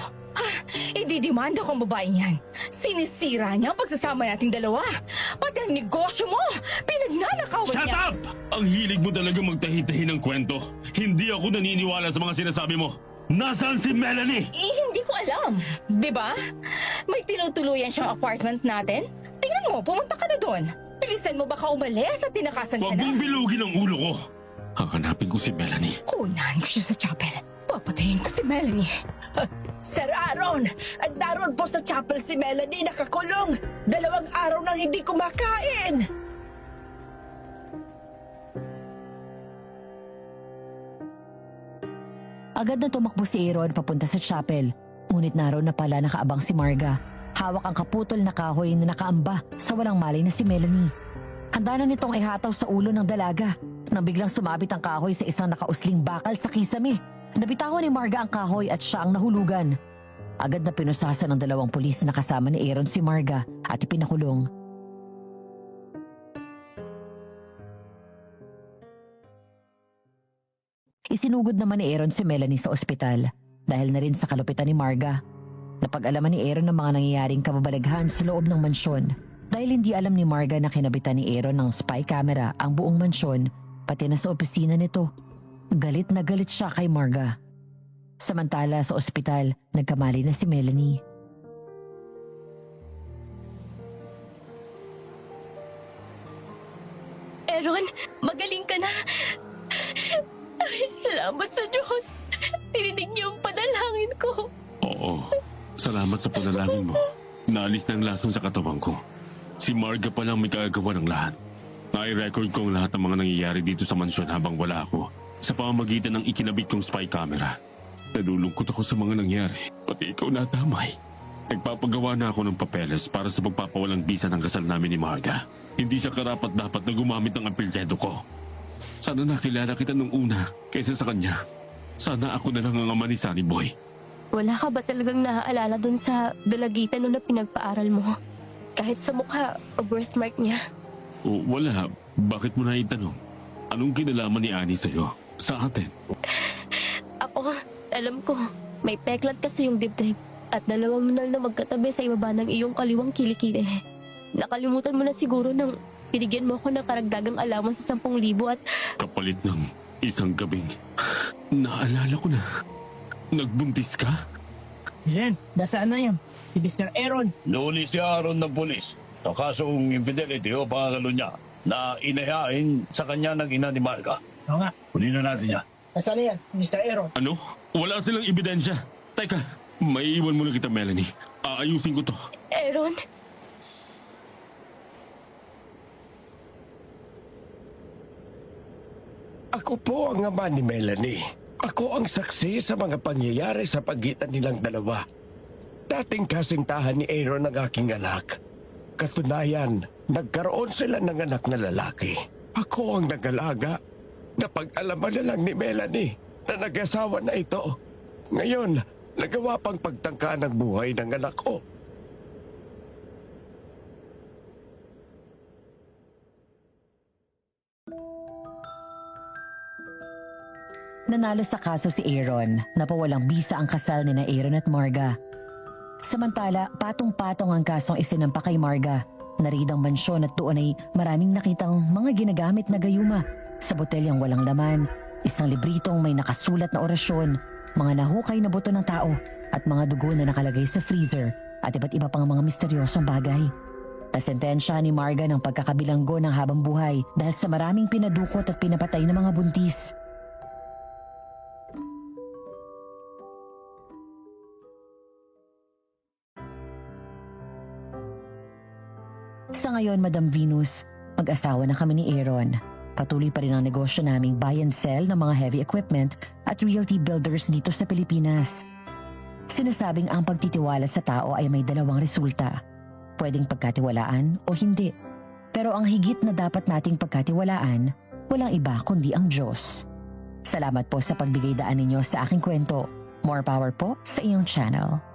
Ididimanda ko ang babaeng yan. Sinisira niya ang pagsasama nating dalawa. Pati ang negosyo mo, pinagnanakawan Shut niya. up! Ang hilig mo talaga magtahi-tahi ng kwento. Hindi ako naniniwala sa mga sinasabi mo. Nasaan si Melanie? Hindi ko alam. Di ba? May tinutuluyan siyang apartment natin. Tingnan mo, pumunta ka na doon. Bilisan mo baka umalis at tinakasan ka Huwag na. mong bilugin ang ulo ko. Hahanapin ko si Melanie. Kunan ko siya sa chapel. Papatayin ko si Melanie. Sir Aaron, daron po sa chapel si Melanie nakakulong. 2 araw nang hindi kumakain. Agad na tumakbo si Aaron papunta sa chapel, ngunit naroon na pala nakaabang si Marga. Hawak ang kaputol na kahoy na nakaamba sa walang malay na si Melanie. Handa na nitong ihataw sa ulo ng dalaga nang biglang sumabit ang kahoy sa isang nakausling bakal sa kisame. Nabitawan ni Marga ang kahoy at siya ang nahulugan. Agad na pinusasan ng 2 pulis na kasama ni Aaron si Marga at ipinakulong. Isinugod naman ni Aaron si Melanie sa ospital dahil na rin sa kalupitan ni Marga. Napag-alaman ni Aaron ng mga nangyayaring kababalaghan sa loob ng mansyon dahil hindi alam ni Marga na kinabitan ni Aaron ng spy camera ang buong mansyon pati na sa opisina nito. Galit na galit siya kay Marga. Samantala sa ospital, nagkamali na si Melanie. Aaron, magaling ka na. Ay, salamat sa Diyos. Tininig niyo ang panalangin ko. Oo. Salamat sa panalangin mo. Naalis na ang lasong sa katawan ko. Si Marga pa lang may kagagawa ng lahat. Nai-record ko ang lahat ng mga nangyayari dito sa mansyon habang wala ako sa pamamagitan ng ikinabit kong spy camera. Nalulungkot ako sa mga nangyari. Pati ikaw nadamay. Nagpapagawa na ako ng papeles para sa pagpapawalang bisa ng kasal namin ni Marga. Hindi siya karapat-dapat na gumamit ng apelyido ko. Sana nakilala kita nung una kaysa sa kanya. Sana ako na lang ang ama ni Sunny Boy. Wala ka ba talagang naaalala dun sa dalagitan nung na pinagpaaral mo? Kahit sa mukha o birthmark niya. O wala. Bakit mo na itanong? Anong kinalaman ni Annie sa'yo? Sa atin? Ako, alam ko, may peklat kasi yung dibdib. At 2 munal na magkatabi sa ibaba ng iyong kaliwang kilikili. Nakalimutan mo na siguro nang binigyan mo ako ng karagdagang allowance sa 10,000 at... Kapalit ng isang gabing. Naalala ko na. Nagbuntis ka? Yan, nasaan na yan? Si Mr. Aaron. Luli si Aaron ng pulis sa kasong infidelity o pangakalo niya na inahain sa kanya ng ina ni Marga. Oo nga. Kunin na natin niya. Nasaan na yan, Mr. Aaron? Ano? Wala silang ebidensya. Teka, maiiwan mo na kita, Melanie. Aayusin ko to. Aaron, Ako po ang ama ni Melanie. Ako ang saksi sa mga pangyayari sa pagitan nilang dalawa. Dating kasintahan ni Aaron ang aking anak. Katunayan, nagkaroon sila ng anak na lalaki. Ako ang nag-alaga. Napag-alaman na lang ni Melanie na nag-asawa na ito. Ngayon, nagawa pang pagtangka ng buhay ng anak ko. Nanalo sa kaso si Aaron, napawalang bisa ang kasal ni na Aaron at Marga. Samantala, patong-patong ang kasong isinampa kay Marga. Naridang mansyon at doon ay maraming nakitang mga ginagamit na gayuma sa botelyang walang laman, isang libritong may nakasulat na orasyon, mga nahukay na buto ng tao at mga dugo na nakalagay sa freezer at iba't iba pang mga misteryosong bagay. Nasentensya ni Marga ng pagkakabilanggo ng habang buhay dahil sa maraming pinadukot at pinapatay na mga buntis. Sa ngayon, Madam Venus, mag-asawa na kami ni Aaron. Patuloy pa rin ang negosyo naming buy and sell ng mga heavy equipment at realty builders dito sa Pilipinas. Sinasabing ang pagtitiwala sa tao ay may dalawang resulta. Pwedeng pagkatiwalaan o hindi. Pero ang higit na dapat nating pagkatiwalaan, walang iba kundi ang Diyos. Salamat po sa pagbigay daan ninyo sa aking kwento. More power po sa iyong channel.